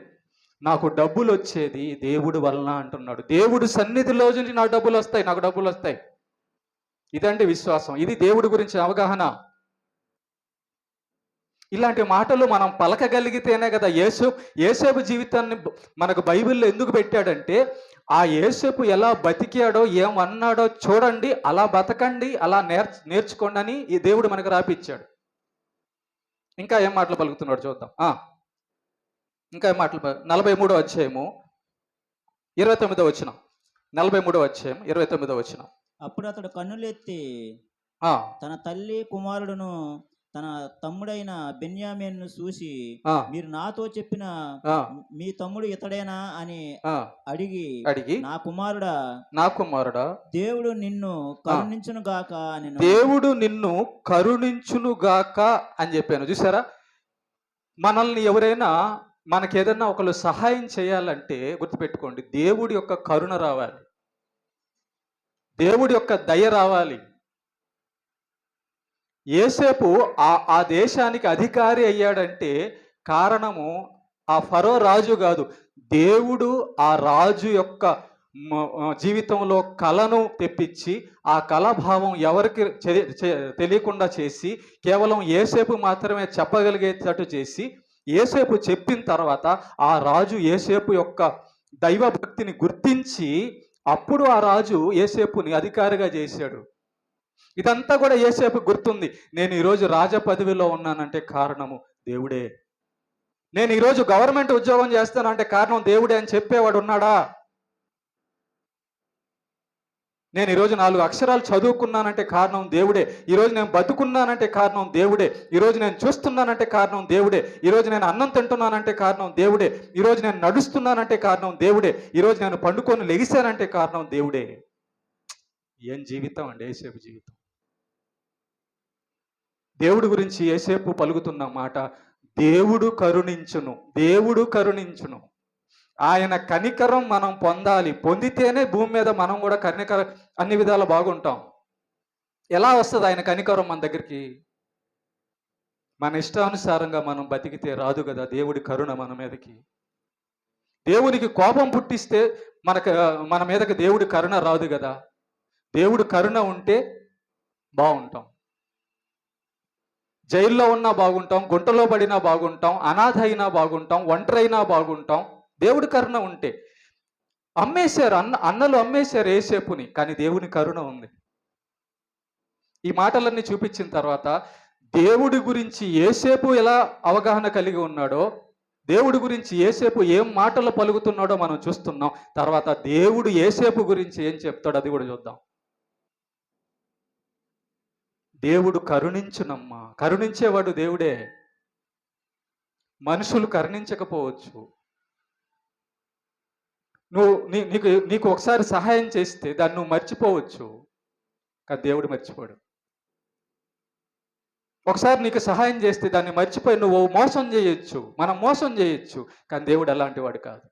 నాకు డబ్బులు వచ్చేది దేవుడు వలన అంటున్నాడు. దేవుడు సన్నిధిలో నుంచి నాకు డబ్బులు వస్తాయి. ఇదండి విశ్వాసం, ఇది దేవుడి గురించి అవగాహన. ఇలాంటి మాటలు మనం పలకగలిగితేనే కదా. యేసేపు జీవితాన్ని మనకు బైబిల్లో ఎందుకు పెట్టాడంటే, ఆ యేసేపు ఎలా బతికాడో, ఏమన్నాడో చూడండి, అలా బతకండి, అలా నేర్చుకోండి అని ఈ దేవుడు మనకు రాపిచ్చాడు. ఇంకా ఏం మాటలు పలుకుతున్నాడు చూద్దాం. ఇంకా ఏం మాటలు? 43వ అధ్యాయము 29వ వచనం. 43వ అధ్యాయం 29వ వచనం. అప్పుడు అతడు కన్నులెత్తి తన తల్లి కుమారుడును తన తమ్ముడైన బెన్యామీను చూసి, మీరు నాతో చెప్పిన మీ తమ్ముడు ఇతడేనా అని అడిగి, నా కుమారుడా దేవుడు నిన్ను కరుణించును గాక అని, దేవుడు నిన్ను కరుణించును గాక అని చెప్పాను. చూసారా, మనల్ని ఎవరైనా మనకేదన్నా ఒకళ్ళు సహాయం చేయాలంటే గుర్తుపెట్టుకోండి, దేవుడి యొక్క కరుణ రావాలి, దేవుడి యొక్క దయ రావాలి. యేసేపు ఆ దేశానికి అధికారి అయ్యాడంటే కారణము ఆ ఫరో రాజు కాదు, దేవుడు ఆ రాజు యొక్క జీవితంలో కళను తెప్పించి, ఆ కళాభావం ఎవరికి తెలియకుండా చేసి, కేవలం యేసేపు మాత్రమే చెప్పగలిగేటట్టు చేసి, యేసేపు చెప్పిన తర్వాత ఆ రాజు యేసేపు యొక్క దైవభక్తిని గుర్తించి, అప్పుడు ఆ రాజు యేసేపుని అధికారిగా చేశాడు. ఇదంతా కూడా యేసేపు గుర్తుంది. నేను ఈరోజు రాజ పదవిలో ఉన్నానంటే కారణము దేవుడే. నేను ఈరోజు గవర్నమెంట్ ఉద్యోగం చేస్తానంటే కారణం దేవుడే అని చెప్పేవాడు ఉన్నాడా? నేను ఈరోజు 4 అక్షరాలు చదువుకున్నానంటే కారణం దేవుడే. ఈరోజు నేను బతుకున్నానంటే కారణం దేవుడే. ఈరోజు నేను చూస్తున్నానంటే కారణం దేవుడే. ఈరోజు నేను అన్నం తింటున్నానంటే కారణం దేవుడే. ఈరోజు నేను నడుస్తున్నానంటే కారణం దేవుడే. ఈరోజు నేను పండుకొని లెగిశానంటే కారణం దేవుడే. ఏం జీవితం అండి యేసేపు జీవితం. దేవుడి గురించి యేసేపు పలుకుతున్న మాట, దేవుడు కరుణించును, దేవుడు కరుణించును. ఆయన కనికరం మనం పొందాలి, పొందితేనే భూమి మీద మనం కూడా అన్ని విధాలు బాగుంటాం. ఎలా వస్తుంది ఆయన కనికరం మన దగ్గరికి? మన ఇష్టానుసారంగా మనం బతికితే రాదు కదా దేవుడి కరుణ మన మీదకి. దేవునికి కోపం పుట్టిస్తే మన మీదకి దేవుడి కరుణ రాదు కదా. దేవుడి కరుణ ఉంటే బాగుంటాం. జైల్లో ఉన్నా బాగుంటాం, గుంటలో పడినా బాగుంటాం, అనాథ అయినా బాగుంటాం, ఒంటరైనా బాగుంటాం దేవుడి కరుణ ఉంటే. అమ్మేశారు, అన్నలు అమ్మేశారు యేసేపుని, కానీ దేవుని కరుణ ఉంది. ఈ మాటలన్నీ చూపించిన తర్వాత దేవుడి గురించి యేసేపు ఎలా అవగాహన కలిగి ఉన్నాడో, దేవుడి గురించి యేసేపు ఏం మాటలు పలుకుతున్నాడో మనం చూస్తున్నాం. తర్వాత దేవుడు యేసేపు గురించి ఏం చెప్తాడో అది కూడా చూద్దాం. దేవుడు కరుణించునమ్మా. కరుణించేవాడు దేవుడే. మనుషులు కరుణించకపోవచ్చు. నీకు ఒకసారి సహాయం చేస్తే దాన్ని నువ్వు మర్చిపోవచ్చు, కానీ దేవుడు మర్చిపోడు. ఒకసారి నీకు సహాయం చేస్తే దాన్ని మర్చిపోయి నువ్వు మోసం చేయొచ్చు, మనం మోసం చేయొచ్చు, కానీ దేవుడు అలాంటి వాడు కాదు.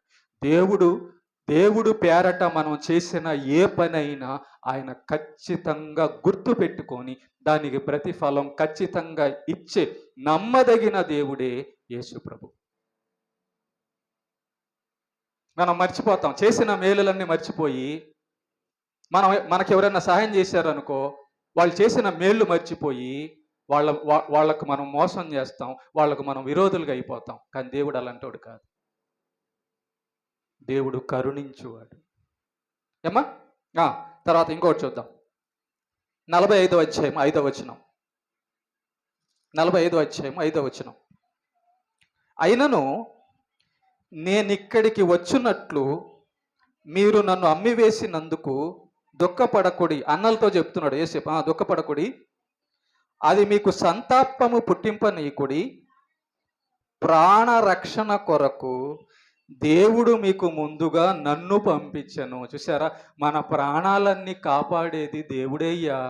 దేవుడు పేరట మనం చేసిన ఏ పనైనా ఆయన ఖచ్చితంగా గుర్తు పెట్టుకొని దానికి ప్రతిఫలం ఖచ్చితంగా ఇచ్చే నమ్మదగిన దేవుడే యేసు ప్రభు. మనం మర్చిపోతాం, చేసిన మేలులన్నీ మర్చిపోయి మనకు ఎవరైనా సహాయం చేశారనుకో, వాళ్ళు చేసిన మేళ్ళు మర్చిపోయి వాళ్ళకు మనం మోసం చేస్తాం, వాళ్ళకు మనం విరోధులుగా అయిపోతాం. కానీ దేవుడు అలాంటోడు కాదు. దేవుడు కరుణించువాడు. ఏమ్మా? తర్వాత ఇంకోటి చూద్దాం. 45వ అధ్యాయం 5వ వచనం. 45వ అధ్యాయం 5వ వచనం. అయినను నేనిక్కడికి వచ్చినట్లు మీరు నన్ను అమ్మివేసినందుకు దుఃఖపడకుడి. అన్నలతో చెప్తున్నాడు యేసేపు, దుఃఖపడకుడి, అది మీకు సంతాపము పుట్టింపనీయకుడి, ప్రాణరక్షణ కొరకు దేవుడు మీకు ముందుగా నన్ను పంపించను. చూసారా, మన ప్రాణాలన్నీ కాపాడేది దేవుడేయ్యా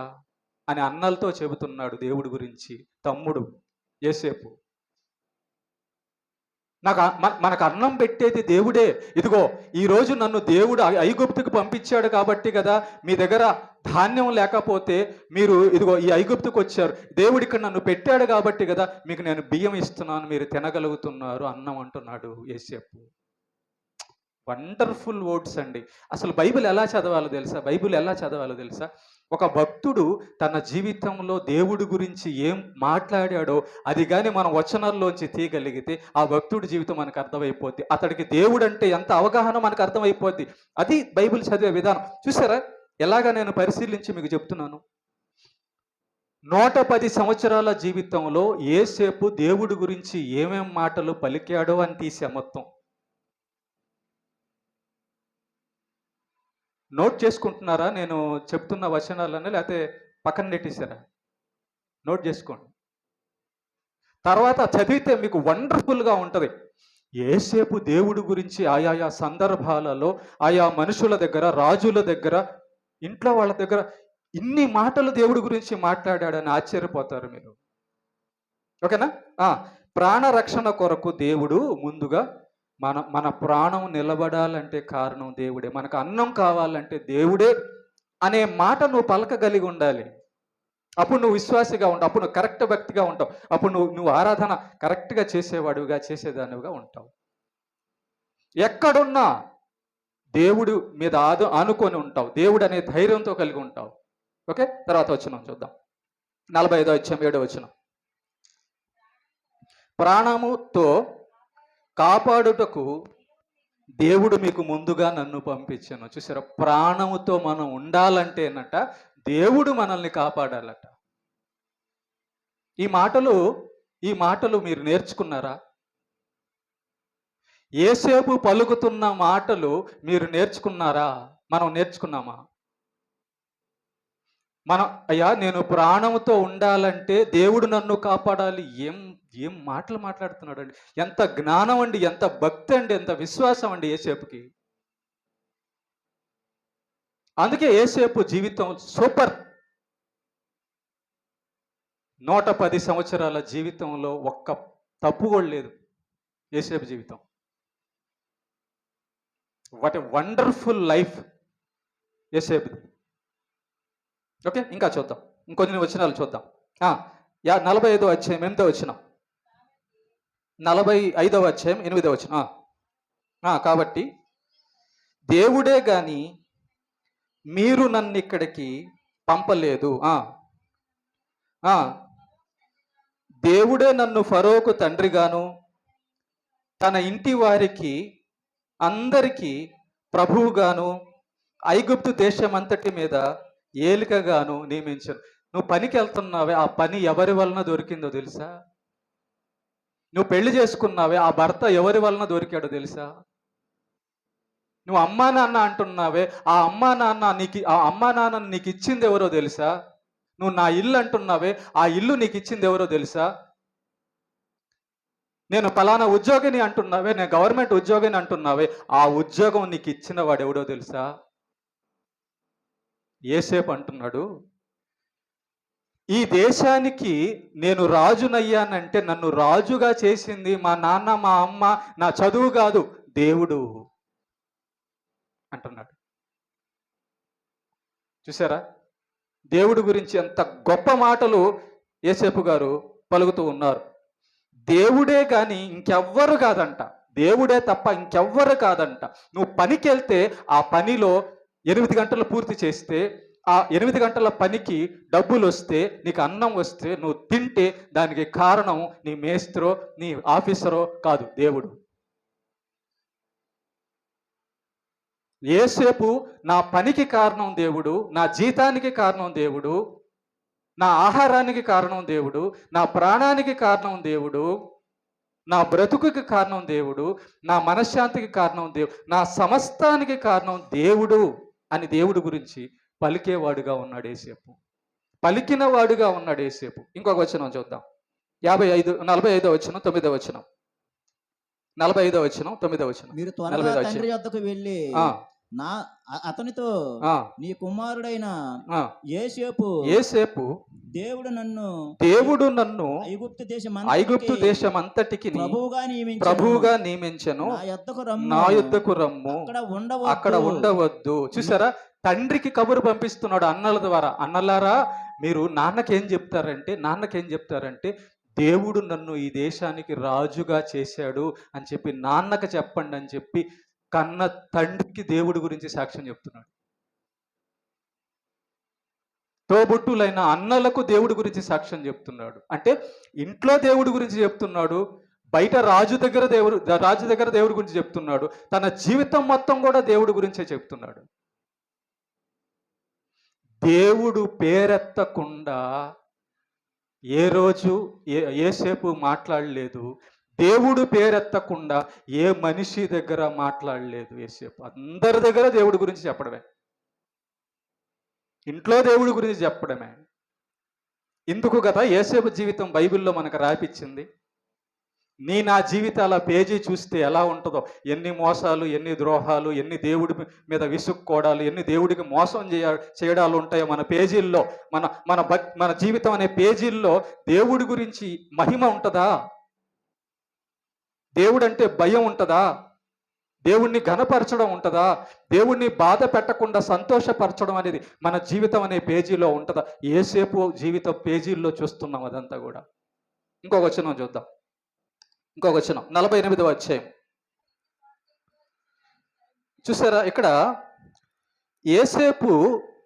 అని అన్నలతో చెబుతున్నాడు దేవుడి గురించి తమ్ముడు యేసేపు. మనకు అన్నం పెట్టేది దేవుడే. ఇదిగో ఈరోజు నన్ను దేవుడు ఐగుప్తుకు పంపించాడు కాబట్టి కదా, మీ దగ్గర ధాన్యం లేకపోతే మీరు ఇదిగో ఈ ఐగుప్తుకు వచ్చారు. దేవుడు ఇక్కడ నన్ను పెట్టాడు కాబట్టి కదా మీకు నేను బియ్యం ఇస్తున్నాను, మీరు తినగలుగుతున్నారు అన్నం అంటున్నాడు యేసేపు. వండర్ఫుల్ వర్డ్స్ అండి. అసలు బైబిల్ ఎలా చదవాలో తెలుసా? ఒక భక్తుడు తన జీవితంలో దేవుడి గురించి ఏం మాట్లాడాడో అది కానీ మనం వచనాల్లోంచి తీయగలిగితే ఆ భక్తుడి జీవితం మనకు అర్థమైపోద్ది. అతడికి దేవుడు అంటే ఎంత అవగాహన మనకు అర్థమైపోద్ది. అది బైబిల్ చదివే విధానం. చూసారా ఎలాగా నేను పరిశీలించి మీకు చెప్తున్నాను. 110 సంవత్సరాల జీవితంలో యేసేపు దేవుడి గురించి ఏమేం మాటలు పలికాడో అని తీసే మొత్తం నోట్ చేసుకుంటున్నారా? నేను చెప్తున్న వచనాలన్నీ లేకపోతే పక్కన నెట్టేశారా? నోట్ చేసుకోండి. తర్వాత చదివితే మీకు వండర్ఫుల్గా ఉంటుంది. యేసేపు దేవుడి గురించి ఆయా సందర్భాలలో ఆయా మనుషుల దగ్గర, రాజుల దగ్గర, ఇంట్లో వాళ్ళ దగ్గర ఇన్ని మాటలు దేవుడి గురించి మాట్లాడాడని ఆశ్చర్యపోతారు మీరు. ఓకేనా? ప్రాణరక్షణ కొరకు దేవుడు ముందుగా మన ప్రాణం నిలబడాలంటే కారణం దేవుడే, మనకు అన్నం కావాలంటే దేవుడే అనే మాట నువ్వు పలకగలిగి ఉండాలి. అప్పుడు నువ్వు విశ్వాసిగా ఉంటావు, అప్పుడు నువ్వు కరెక్ట్ భక్తిగా ఉంటావు, అప్పుడు నువ్వు ఆరాధన కరెక్ట్గా చేసేవాడుగా చేసేదానివిగా ఉంటావు. ఎక్కడున్నా దేవుడు మీద ఆనుకొని ఉంటావు, దేవుడు అనే ధైర్యంతో కలిగి ఉంటావు. ఓకే, తర్వాత వచనం చూద్దాం. 45వ అధ్యాయం 7వ వచనం. ప్రాణముతో కాపాడుటకు దేవుడు మీకు ముందుగా నన్ను పంపించాను. చూసారా, ప్రాణముతో మనం ఉండాలంటేనట దేవుడు మనల్ని కాపాడాలట. ఈ మాటలు మీరు నేర్చుకున్నారా? యేసేపు పలుకుతున్న మాటలు మీరు నేర్చుకున్నారా? మనం నేర్చుకున్నామా? అయ్యా నేను ప్రాణముతో ఉండాలంటే దేవుడు నన్ను కాపాడాలి. ఏం మాటలు మాట్లాడుతున్నాడు అండి. ఎంత జ్ఞానం అండి, ఎంత భక్తి అండి, ఎంత విశ్వాసం అండి యేసేపుకి. అందుకే యేసేపు జీవితం సూపర్. 110 సంవత్సరాల జీవితంలో ఒక్క తప్పు కూడా లేదు యేసేపు జీవితం. వాట్ ఎ వండర్ఫుల్ లైఫ్ యేసేపుది. ఓకే, ఇంకా చూద్దాం, ఇంకొన్ని వచనాలు చూద్దాం. 45వ అధ్యాయం 8వ వచనం. 45వ అధ్యాయం 8వ వచనం. కాబట్టి దేవుడే గాని మీరు నన్ను ఇక్కడికి పంపలేదు. దేవుడే నన్ను ఫరోకు తండ్రిగాను తన ఇంటి వారికి అందరికీ ప్రభువుగాను ఐగుప్తు దేశమంతటి మీద ఏలికగాను నియమించాను. నువ్వు పనికి వెళ్తున్నావే, ఆ పని ఎవరి వలన దొరికిందో తెలుసా? నువ్వు పెళ్లి చేసుకున్నావే, ఆ భర్త ఎవరి వలన దొరికాడో తెలుసా? నువ్వు అమ్మా నాన్న అంటున్నావే, ఆ అమ్మా నాన్న నీకు ఇచ్చింది ఎవరో తెలుసా? నువ్వు నా ఇల్లు అంటున్నావే, ఆ ఇల్లు నీకు ఇచ్చింది ఎవరో తెలుసా? నేను ఫలానా ఉద్యోగిని అంటున్నావే, నేను గవర్నమెంట్ ఉద్యోగిని అంటున్నావే, ఆ ఉద్యోగం నీకు ఇచ్చిన వాడు ఎవడో తెలుసా? యోసేపు అంటున్నాడు, ఈ దేశానికి నేను రాజునయ్యానంటే నన్ను రాజుగా చేసింది మా నాన్న మా అమ్మ, నా చదువు కాదు, దేవుడు అంటున్నాడు. చూసారా దేవుడి గురించి ఎంత గొప్ప మాటలు యోసేపు గారు పలుకుతూ ఉన్నారు. దేవుడే కానీ ఇంకెవ్వరు కాదంట, దేవుడే తప్ప ఇంకెవ్వరు కాదంట. నువ్వు పనికి వెళ్తే ఆ పనిలో 8 గంటలు పూర్తి చేస్తే, ఆ 8 గంటల పనికి డబ్బులు వస్తే, నీకు అన్నం వస్తే, నువ్వు తింటే దానికి కారణం నీ మేస్త్రో నీ ఆఫీసరో కాదు, దేవుడు. యోసేపు నా పనికి కారణం దేవుడు, నా జీతానికి కారణం దేవుడు, నా ఆహారానికి కారణం దేవుడు, నా ప్రాణానికి కారణం దేవుడు, నా బ్రతుకుకి కారణం దేవుడు, నా మనశ్శాంతికి కారణం దేవుడు, నా సమస్తానికి కారణం దేవుడు అని దేవుడి గురించి పలికేవాడుగా ఉన్నాడు యోసేపు. పలికిన వాడుగా ఉన్నాడు యోసేపు. ఇంకొక వచనం చూద్దాం. 45వ వచనం 9వ వచనం. 45వ వచనం 9వ వచనం. మీరు త్వరగా తండ్రి వద్దకు వెళ్ళి అతనితో నీ కుమారుడైన యోసేపు దేవుడు నన్ను ఐగుప్తు దేశం అంతటికి ప్రభువుగా నియమించెను, నా యొద్దకు రమ్ము, అక్కడ ఉండవద్దు. చూసారా, తండ్రికి కబురు పంపిస్తున్నాడు అన్నల ద్వారా. అన్నలారా, మీరు నాన్నకేం చెప్తారంటే దేవుడు నన్ను ఈ దేశానికి రాజుగా చేశాడు అని చెప్పి నాన్నకు చెప్పండి అని చెప్పి కన్న తండ్రికి దేవుడి గురించి సాక్ష్యం చెప్తున్నాడు. తోబుట్టులైన అన్నలకు దేవుడి గురించి సాక్ష్యం చెప్తున్నాడు. అంటే ఇంట్లో దేవుడి గురించి చెప్తున్నాడు, బయట రాజు దగ్గర దేవుడి గురించి చెప్తున్నాడు, తన జీవితం మొత్తం కూడా దేవుడి గురించే చెప్తున్నాడు. దేవుడు పేరెత్తకుండా ఏ రోజు యోసేపు మాట్లాడలేదు. దేవుడు పేరెత్తకుండా ఏ మనిషి దగ్గర మాట్లాడలేదు యోసేపు. అందరి దగ్గర దేవుడి గురించి చెప్పడమే, ఇంట్లో దేవుడి గురించి చెప్పడమే. ఇందుకు కదా యోసేపు జీవితం బైబిల్లో మనకు రాపిచ్చింది. నా జీవితాల పేజీ చూస్తే ఎలా ఉంటుందో, ఎన్ని మోసాలు, ఎన్ని ద్రోహాలు, ఎన్ని దేవుడి మీద విసుక్కోవడాలు, ఎన్ని దేవుడికి మోసం చేయడాలు ఉంటాయో మన పేజీల్లో. మన జీవితం అనే పేజీల్లో దేవుడి గురించి మహిమ ఉంటుందా? దేవుడు అంటే భయం ఉంటుందా? దేవుణ్ణి ఘనపరచడం ఉంటుందా? దేవుణ్ణి బాధ పెట్టకుండా సంతోషపరచడం అనేది మన జీవితం అనే పేజీలో ఉంటుందా? యోసేపు జీవితం పేజీల్లో చూస్తున్నాం అదంతా కూడా. ఇంకొక వచనం చూద్దాం. ఇంకొక వచనం 48వ అధ్యాయం. చూసారా, ఇక్కడ యోసేపు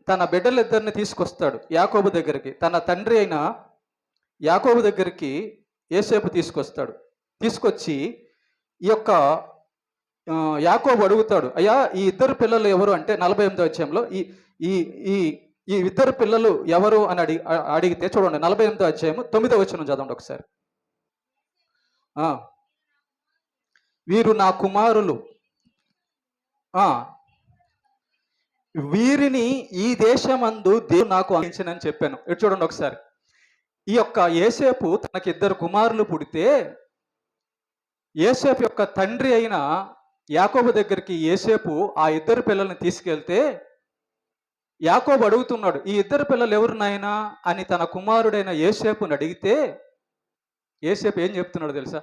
తన బిడ్డలిద్దరిని తీసుకొస్తాడు యాకోబు దగ్గరికి. తన తండ్రి అయిన యాకోబు దగ్గరికి యోసేపు తీసుకొస్తాడు. తీసుకొచ్చి ఈ యొక్క యాకోబు అడుగుతాడు, అయ్యా ఈ ఇద్దరు పిల్లలు ఎవరు అంటే 48వ అధ్యాయంలో ఈ ఇద్దరు పిల్లలు ఎవరు అని అడిగితే చూడండి, 48వ అధ్యాయం 9వ వచనం చదవండి ఒకసారి. వీరు నా కుమారులు, వీరిని ఈ దేశమందు దేవుడు నాకు అందించనని చెప్పాను. ఇటు చూడండి ఒకసారి. ఈ యొక్క యోసేపు తనకి ఇద్దరు కుమారులు పుడితే, యోసేపు యొక్క తండ్రి అయిన యాకోబు దగ్గరికి యోసేపు ఆ ఇద్దరు పిల్లల్ని తీసుకెళ్తే, యాకోబు అడుగుతున్నాడు, ఈ ఇద్దరు పిల్లలు ఎవరు నాయనా అని తన కుమారుడైన యోసేపుని అడిగితే, యోసేపు ఏం చెప్తున్నాడు తెలుసా?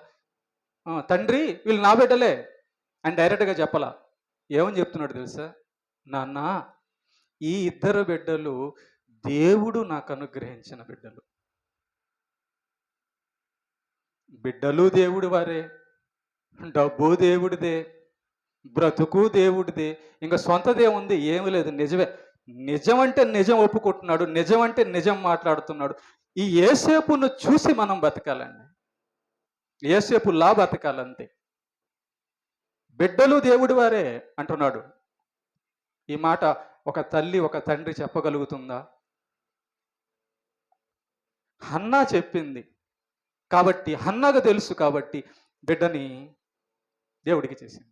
తండ్రి వీళ్ళు నా బిడ్డలే అని డైరెక్ట్గా చెప్పలా. ఏమని చెప్తున్నాడు తెలుసా? నాన్న, ఈ ఇద్దరు బిడ్డలు దేవుడు నాకు అనుగ్రహించిన బిడ్డలు. బిడ్డలు దేవుడి వారే, డబ్బు దేవుడిదే, బ్రతుకు దేవుడిదే, ఇంకా సొంతదే ఉంది ఏమీ లేదు. నిజమే, నిజం అంటే నిజం ఒప్పుకుంటున్నాడు, నిజం అంటే నిజం మాట్లాడుతున్నాడు. ఈ యేసేపును చూసి మనం బతకాలండి, యేసేపులా బతకాలంతే. బిడ్డలు దేవుడి వారే అంటున్నాడు. ఈ మాట ఒక తల్లి ఒక తండ్రి చెప్పగలుగుతుందా? హన్నా చెప్పింది కాబట్టి, హన్నాకు తెలుసు కాబట్టి బిడ్డని దేవుడికి చేసింది.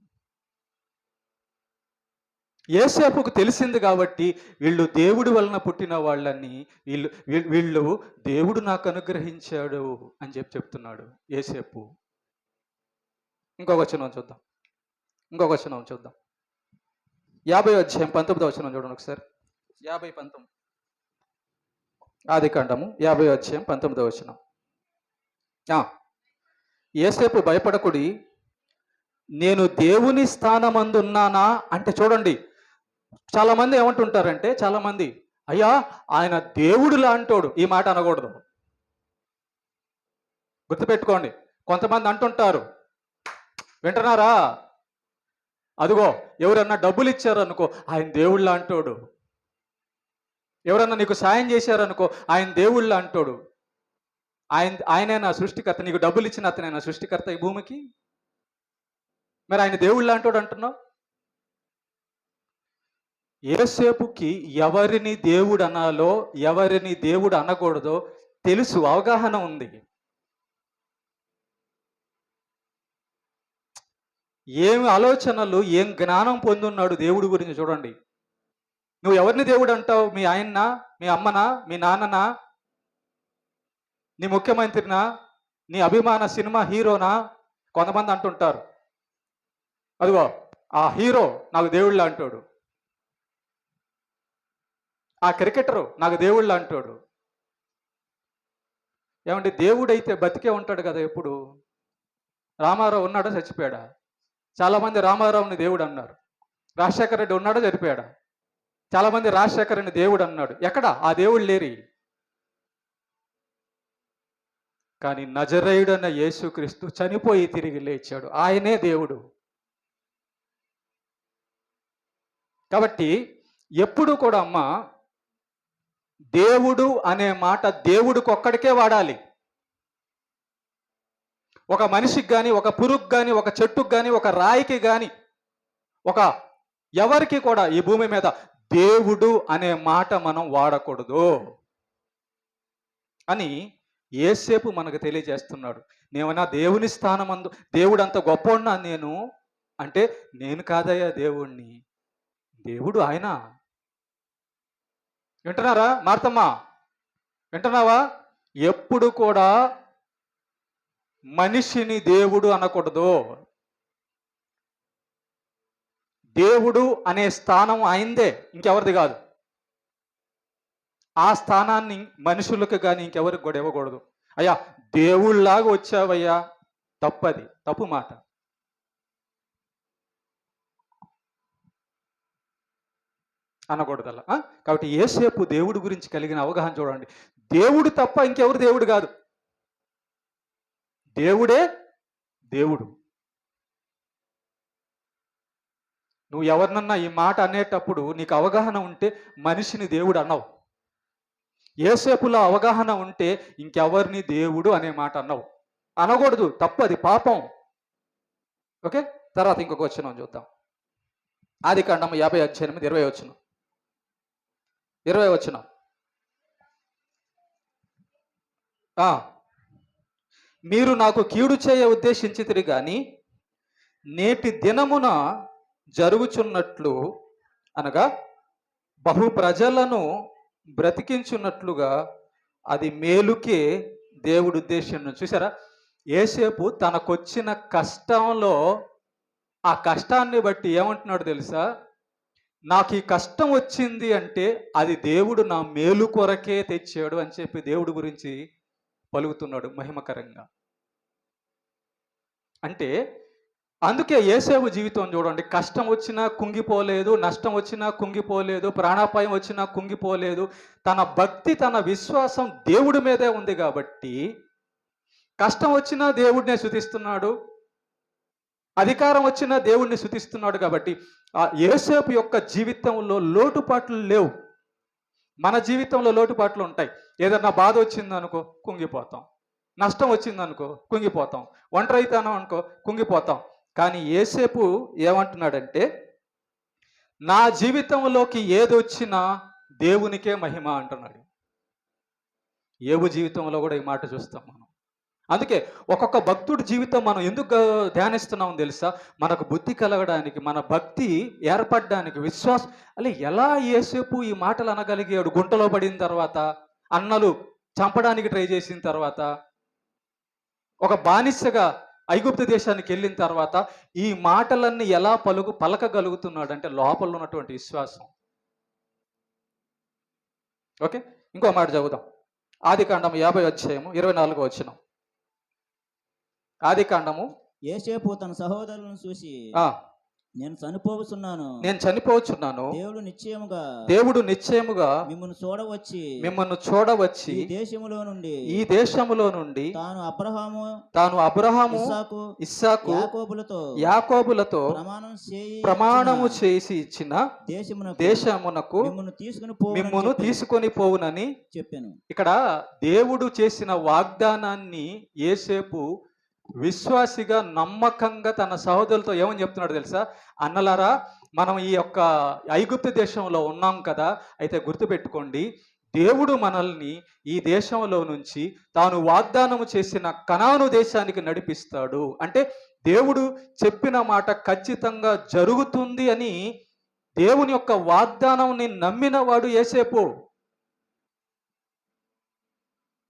యేసేపుకు తెలిసింది కాబట్టి వీళ్ళు దేవుడి వలన పుట్టిన వాళ్ళని, వీళ్ళు దేవుడు నాకు అనుగ్రహించాడు అని చెప్తున్నాడు యేసేపు. ఇంకొక వచనం చూద్దాం, 50 అధ్యాయం 19వ వచనం చూడండి ఒకసారి. 50:19 ఆదికాండము 50 అధ్యాయం 19వ వచనం. యేసేపు భయపడకుడి, నేను దేవుని స్థానమందున్నానా అంటే చూడండి, చాలామంది ఏమంటుంటారంటే, చాలామంది అయ్యా ఆయన దేవుడు లాంటోడు, ఈ మాట అనకూడదు, గుర్తుపెట్టుకోండి. కొంతమంది అంటుంటారు, వింటున్నారా, అదిగో ఎవరన్నా డబ్బులు ఇచ్చారనుకో ఆయన దేవుళ్ళ అంటోడు, ఎవరన్నా నీకు సాయం చేశారనుకో ఆయన దేవుళ్ళ అంటోడు, ఆయనే నా సృష్టికర్త, నీకు డబ్బులు ఇచ్చిన అతనే నా సృష్టికర్త ఈ భూమికి, మరి ఆయన దేవుళ్ళ అంటోడు అంటున్నావు. యేసేపుకి ఎవరిని దేవుడు అనాలో ఎవరిని దేవుడు అనకూడదో తెలుసు, అవగాహన ఉంది. ఏం ఆలోచనలు, ఏం జ్ఞానం పొందున్నాడు దేవుడి గురించి చూడండి. నువ్వు ఎవరిని దేవుడు అంటావు? మీ ఆయన్నా, మీ అమ్మనా, మీ నాన్ననా, నీ ముఖ్యమంత్రినా, నీ అభిమాన సినిమా హీరోనా? కొంతమంది అంటుంటారు, అదిగో ఆ హీరో నాకు దేవుళ్ళ అంటాడు, ఆ క్రికెటరు నాకు దేవుళ్ళ అంటాడు. ఏమంటే దేవుడైతే బతికే ఉంటాడు కదా ఎప్పుడు. రామారావు ఉన్నాడా చచ్చిపోయాడా? చాలామంది రామారావుని దేవుడు అన్నారు. రాజశేఖర రెడ్డి ఉన్నాడా చనిపోయాడా? చాలామంది రాజశేఖరుని దేవుడు అన్నాడు. ఎక్కడ ఆ దేవుడు లేరి. కానీ నజరేయుడన్న యేసుక్రీస్తు చనిపోయి తిరిగి లేచాడు, ఆయనే దేవుడు. కాబట్టి ఎప్పుడు కూడా అమ్మ దేవుడు అనే మాట దేవుడికొక్కడికే వాడాలి. ఒక మనిషికి కానీ, ఒక పురుగుకి కానీ, ఒక చెట్టుకు కానీ, ఒక రాయికి కానీ, ఒక ఎవరికి కూడా ఈ భూమి మీద దేవుడు అనే మాట మనం వాడకూడదు అని యేసేపు మనకు తెలియజేస్తున్నాడు. నేమన్నా దేవుని స్థానమందు దేవుడు అంత గొప్పవాడినా నేను అంటే, నేను కాదయ్యా దేవుణ్ణి, దేవుడు ఆయన. వింటున్నారా మార్తమ్మ, వింటున్నావా? ఎప్పుడు కూడా మనిషిని దేవుడు అనకూడదు. దేవుడు అనే స్థానం ఆయనదే, ఇంకెవరిది కాదు. ఆ స్థానాన్ని మనుషులకు కానీ ఇంకెవరికి కూడా ఇవ్వకూడదు. అయ్యా దేవుళ్ళలాగా వచ్చావయ్యా, తప్పది, తప్పు మాట. అనకూడదు అలా. కాబట్టి యేసేపు దేవుడి గురించి కలిగిన అవగాహన చూడండి. దేవుడు తప్ప ఇంకెవరు దేవుడు కాదు, దేవుడే దేవుడు. నువ్వు ఎవరినన్నా ఈ మాట అనేటప్పుడు నీకు అవగాహన ఉంటే మనిషిని దేవుడు అన్నావు. యేసేపులో అవగాహన ఉంటే ఇంకెవరిని దేవుడు అనే మాట అన్నావు. అనకూడదు, తప్పది, పాపం. ఓకే, తర్వాత ఇంకొక వచనం చూద్దాం. ఆదికాండం 50 అధ్యాయం 20 వచనం. 20 వచనం. మీరు నాకు కీడు చేయ ఉద్దేశించితిరి గాని నేటి దినమున జరుగుచున్నట్లు అనగా బహు ప్రజలను బ్రతికించున్నట్లుగా అది మేలుకే దేవుడు ఉద్దేశం. చూసారా, యేసేపు తనకొచ్చిన కష్టంలో ఆ కష్టాన్ని బట్టి ఏమంటున్నాడు తెలుసా? నాకు ఈ కష్టం వచ్చింది అంటే అది దేవుడు నా మేలు కొరకే తెచ్చాడు అని చెప్పి దేవుడి గురించి పలుకుతున్నాడు మహిమకరంగా. అంటే అందుకే యేసేపు జీవితం చూడండి, కష్టం వచ్చినా కుంగిపోలేదు, నష్టం వచ్చినా కుంగిపోలేదు, ప్రాణాపాయం వచ్చినా కుంగిపోలేదు. తన భక్తి, తన విశ్వాసం దేవుడి మీదే ఉంది కాబట్టి కష్టం వచ్చినా దేవుడినే స్తుతిస్తున్నాడు, అధికారం వచ్చినా దేవుడిని స్తుతిస్తున్నాడు. కాబట్టి ఆ యోసేపు యొక్క జీవితంలో లోటుపాట్లు లేవు. మన జీవితంలో లోటుపాట్లు ఉంటాయి. ఏదన్నా బాధ వచ్చిందనుకో కుంగిపోతాం, నష్టం వచ్చిందనుకో కుంగిపోతాం, ఒంటరితనం అనుకో కుంగిపోతాం. కానీ యోసేపు ఏమంటున్నాడంటే, నా జీవితంలోకి ఏదొచ్చినా దేవునికే మహిమ అంటున్నాడు. యోబు జీవితంలో కూడా ఈ మాట చూస్తాం మనం. అందుకే ఒక్కొక్క భక్తుడి జీవితం మనం ఎందుకు ధ్యానిస్తున్నామో తెలుసా? మనకు బుద్ధి కలగడానికి, మన భక్తి ఏర్పడడానికి, విశ్వాసం. అలా ఎలా యోసేపు ఈ మాటలు అనగలిగాడు? గుంటలో పడిన తర్వాత, అన్నలు చంపడానికి ట్రై చేసిన తర్వాత, ఒక బానిసగా ఐగుప్తు దేశానికి వెళ్ళిన తర్వాత ఈ మాటలన్నీ ఎలా పలకగలుగుతున్నాడు అంటే లోపల ఉన్నటువంటి విశ్వాసం. ఓకే, ఇంకో మాట చదువుదాం. ఆదికాండం 50 అధ్యాయము 24వ వచనం. ఆదికాండము. యోసేపు తన సహోదరులను చూసి, నేను చనిపోవచ్చున్నాను, దేవుడు నిశ్చయముగా మిమ్మల్ని చూడవచ్చి ఈ దేశములో నుండి తాను అబ్రహాము ఇస్సాకు యాకోబులతో ప్రమాణము చేసి ఇచ్చిన దేశమునకు మిమ్మల్ని తీసుకొని పోవునని చెప్పాను. ఇక్కడ దేవుడు చేసిన వాగ్దానాన్ని యోసేపు విశ్వాసిగా నమ్మకంగా తన సహోదరులతో ఏమని చెప్తున్నాడు తెలుసా? అన్నలారా, మనం ఈ యొక్క ఐగుప్తు దేశంలో ఉన్నాం కదా, అయితే గుర్తుపెట్టుకోండి, దేవుడు మనల్ని ఈ దేశంలో నుంచి తాను వాగ్దానము చేసిన కనాను దేశానికి నడిపిస్తాడు. అంటే దేవుడు చెప్పిన మాట ఖచ్చితంగా జరుగుతుంది అని దేవుని యొక్క వాగ్దానాన్ని నమ్మినవాడు యోసేపు.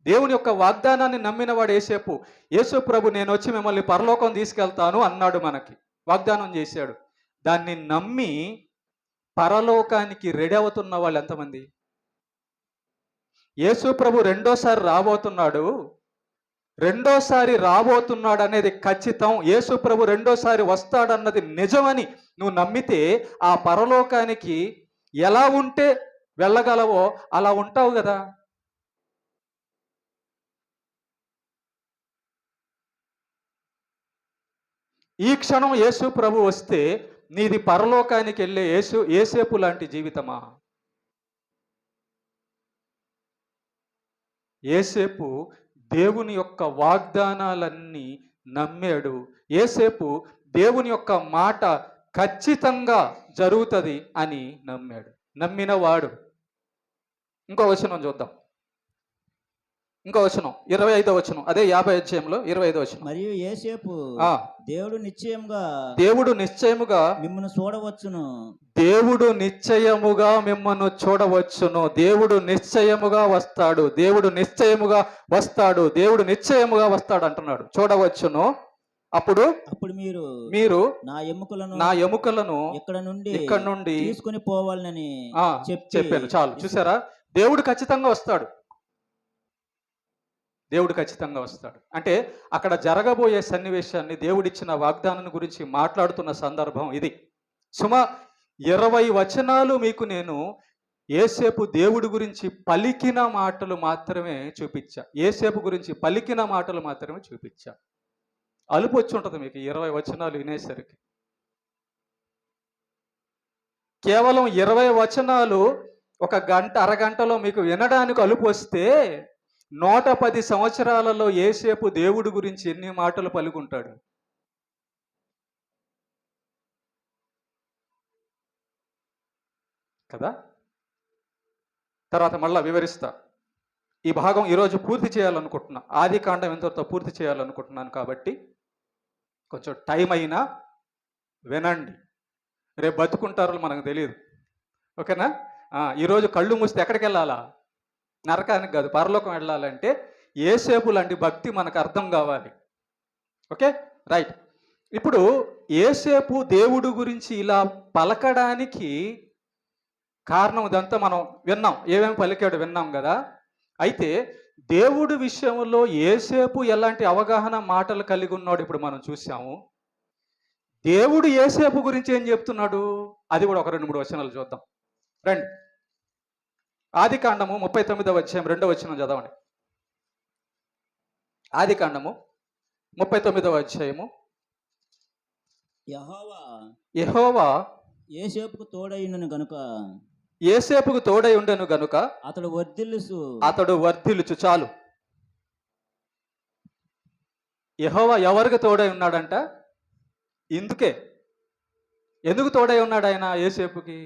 దేవుని యొక్క వాగ్దానాన్ని నమ్మినవాడు యోసేపు. యేసు ప్రభు నేను వచ్చి మిమ్మల్ని పరలోకం తీసుకెళ్తాను అన్నాడు, మనకి వాగ్దానం చేశాడు. దాన్ని నమ్మి పరలోకానికి రెడీ అవుతున్న వాళ్ళు ఎంతమంది? యేసు ప్రభు రెండోసారి రాబోతున్నాడు అనేది ఖచ్చితం. యేసు ప్రభు రెండోసారి వస్తాడన్నది నిజమని నువ్వు నమ్మితే ఆ పరలోకానికి ఎలా ఉంటే వెళ్ళగలవో అలా ఉంటావు కదా. ఈ క్షణం యేసు ప్రభు వస్తే నీది పరలోకానికి వెళ్ళే యోసేపు లాంటి జీవితమా? యోసేపు దేవుని యొక్క వాగ్దానాలన్నీ నమ్మాడు. యోసేపు దేవుని యొక్క మాట ఖచ్చితంగా జరుగుతుంది అని నమ్మాడు, నమ్మినవాడు. ఇంకో వచనం చూద్దాం. ఇంకో వచనం 25వ వచనం, అదే 50 అధ్యాయంలో 25వ వచనం. మరియు యోసేపు దేవుడు నిశ్చయముగా మిమ్మల్ని చూడవచ్చును, దేవుడు నిశ్చయముగా మిమ్మల్ని చూడవచ్చును. దేవుడు నిశ్చయముగా వస్తాడు, దేవుడు నిశ్చయముగా వస్తాడు, దేవుడు నిశ్చయముగా వస్తాడు అంటున్నాడు. చూడవచ్చును. అప్పుడు మీరు నా ఎముకలను ఇక్కడ నుండి తీసుకుని పోవాలని చెప్పాను. చాలు, చూసారా? దేవుడు ఖచ్చితంగా వస్తాడు. దేవుడు ఖచ్చితంగా వస్తాడు అంటే అక్కడ జరగబోయే సన్నివేశాన్ని, దేవుడిచ్చిన వాగ్దానాన్ని గురించి మాట్లాడుతున్న సందర్భం ఇది. సుమా 20 వచనాలు మీకు నేను యోసేపు దేవుడి గురించి పలికిన మాటలు మాత్రమే చూపించా. యోసేపు గురించి పలికిన మాటలు మాత్రమే చూపించా. అలుపు వచ్చి ఉంటుంది మీకు 20 వచనాలు వినేసరికి. కేవలం 20 వచనాలు ఒక గంట అరగంటలో మీకు వినడానికి అలుపు వస్తే 110 సంవత్సరాలలో యోసేపు దేవుడి గురించి ఎన్ని మాటలు పలుకుంటాడు కదా. తర్వాత మళ్ళా వివరిస్తా. ఈ భాగం ఈరోజు పూర్తి చేయాలనుకుంటున్నా. ఆదికాండం ఎంతతో పూర్తి చేయాలనుకుంటున్నాను కాబట్టి కొంచెం టైం అయినా వినండి. రేపు బతుకుంటారో మనకు తెలియదు. ఓకేనా? ఈరోజు కళ్ళు మూస్తే ఎక్కడికి వెళ్ళాలా? నరకానికి కాదు, పరలోకం వెళ్ళాలంటే యోసేపు లాంటి భక్తి మనకు అర్థం కావాలి. Okay, right. ఇప్పుడు యోసేపు దేవుడు గురించి ఇలా పలకడానికి కారణం ఇదంతా మనం విన్నాం. ఏమేమి పలికాడు విన్నాం కదా. అయితే దేవుడి విషయంలో యోసేపు ఎలాంటి అవగాహన మాటలు కలిగి ఉన్నాడు ఇప్పుడు మనం చూసాము. దేవుడు యోసేపు గురించి ఏం చెప్తున్నాడు అది కూడా ఒక 2-3 వచనాలు చూద్దాం రండి. ఆదికాండము 39వ అధ్యాయం 2వ వచనం చదవండి. ఆదికాండము 39వ అధ్యాయము. యెహోవా యోసేపుకు తోడై ఉండెను గనుక యోసేపుకు తోడై ఉండెను గనుక అతడు వర్ధిల్లుచు. చాలు. యెహోవా ఎవరికి తోడై ఉన్నాడంట? ఎందుకు తోడై ఉన్నాడు ఆయన యోసేపుకి?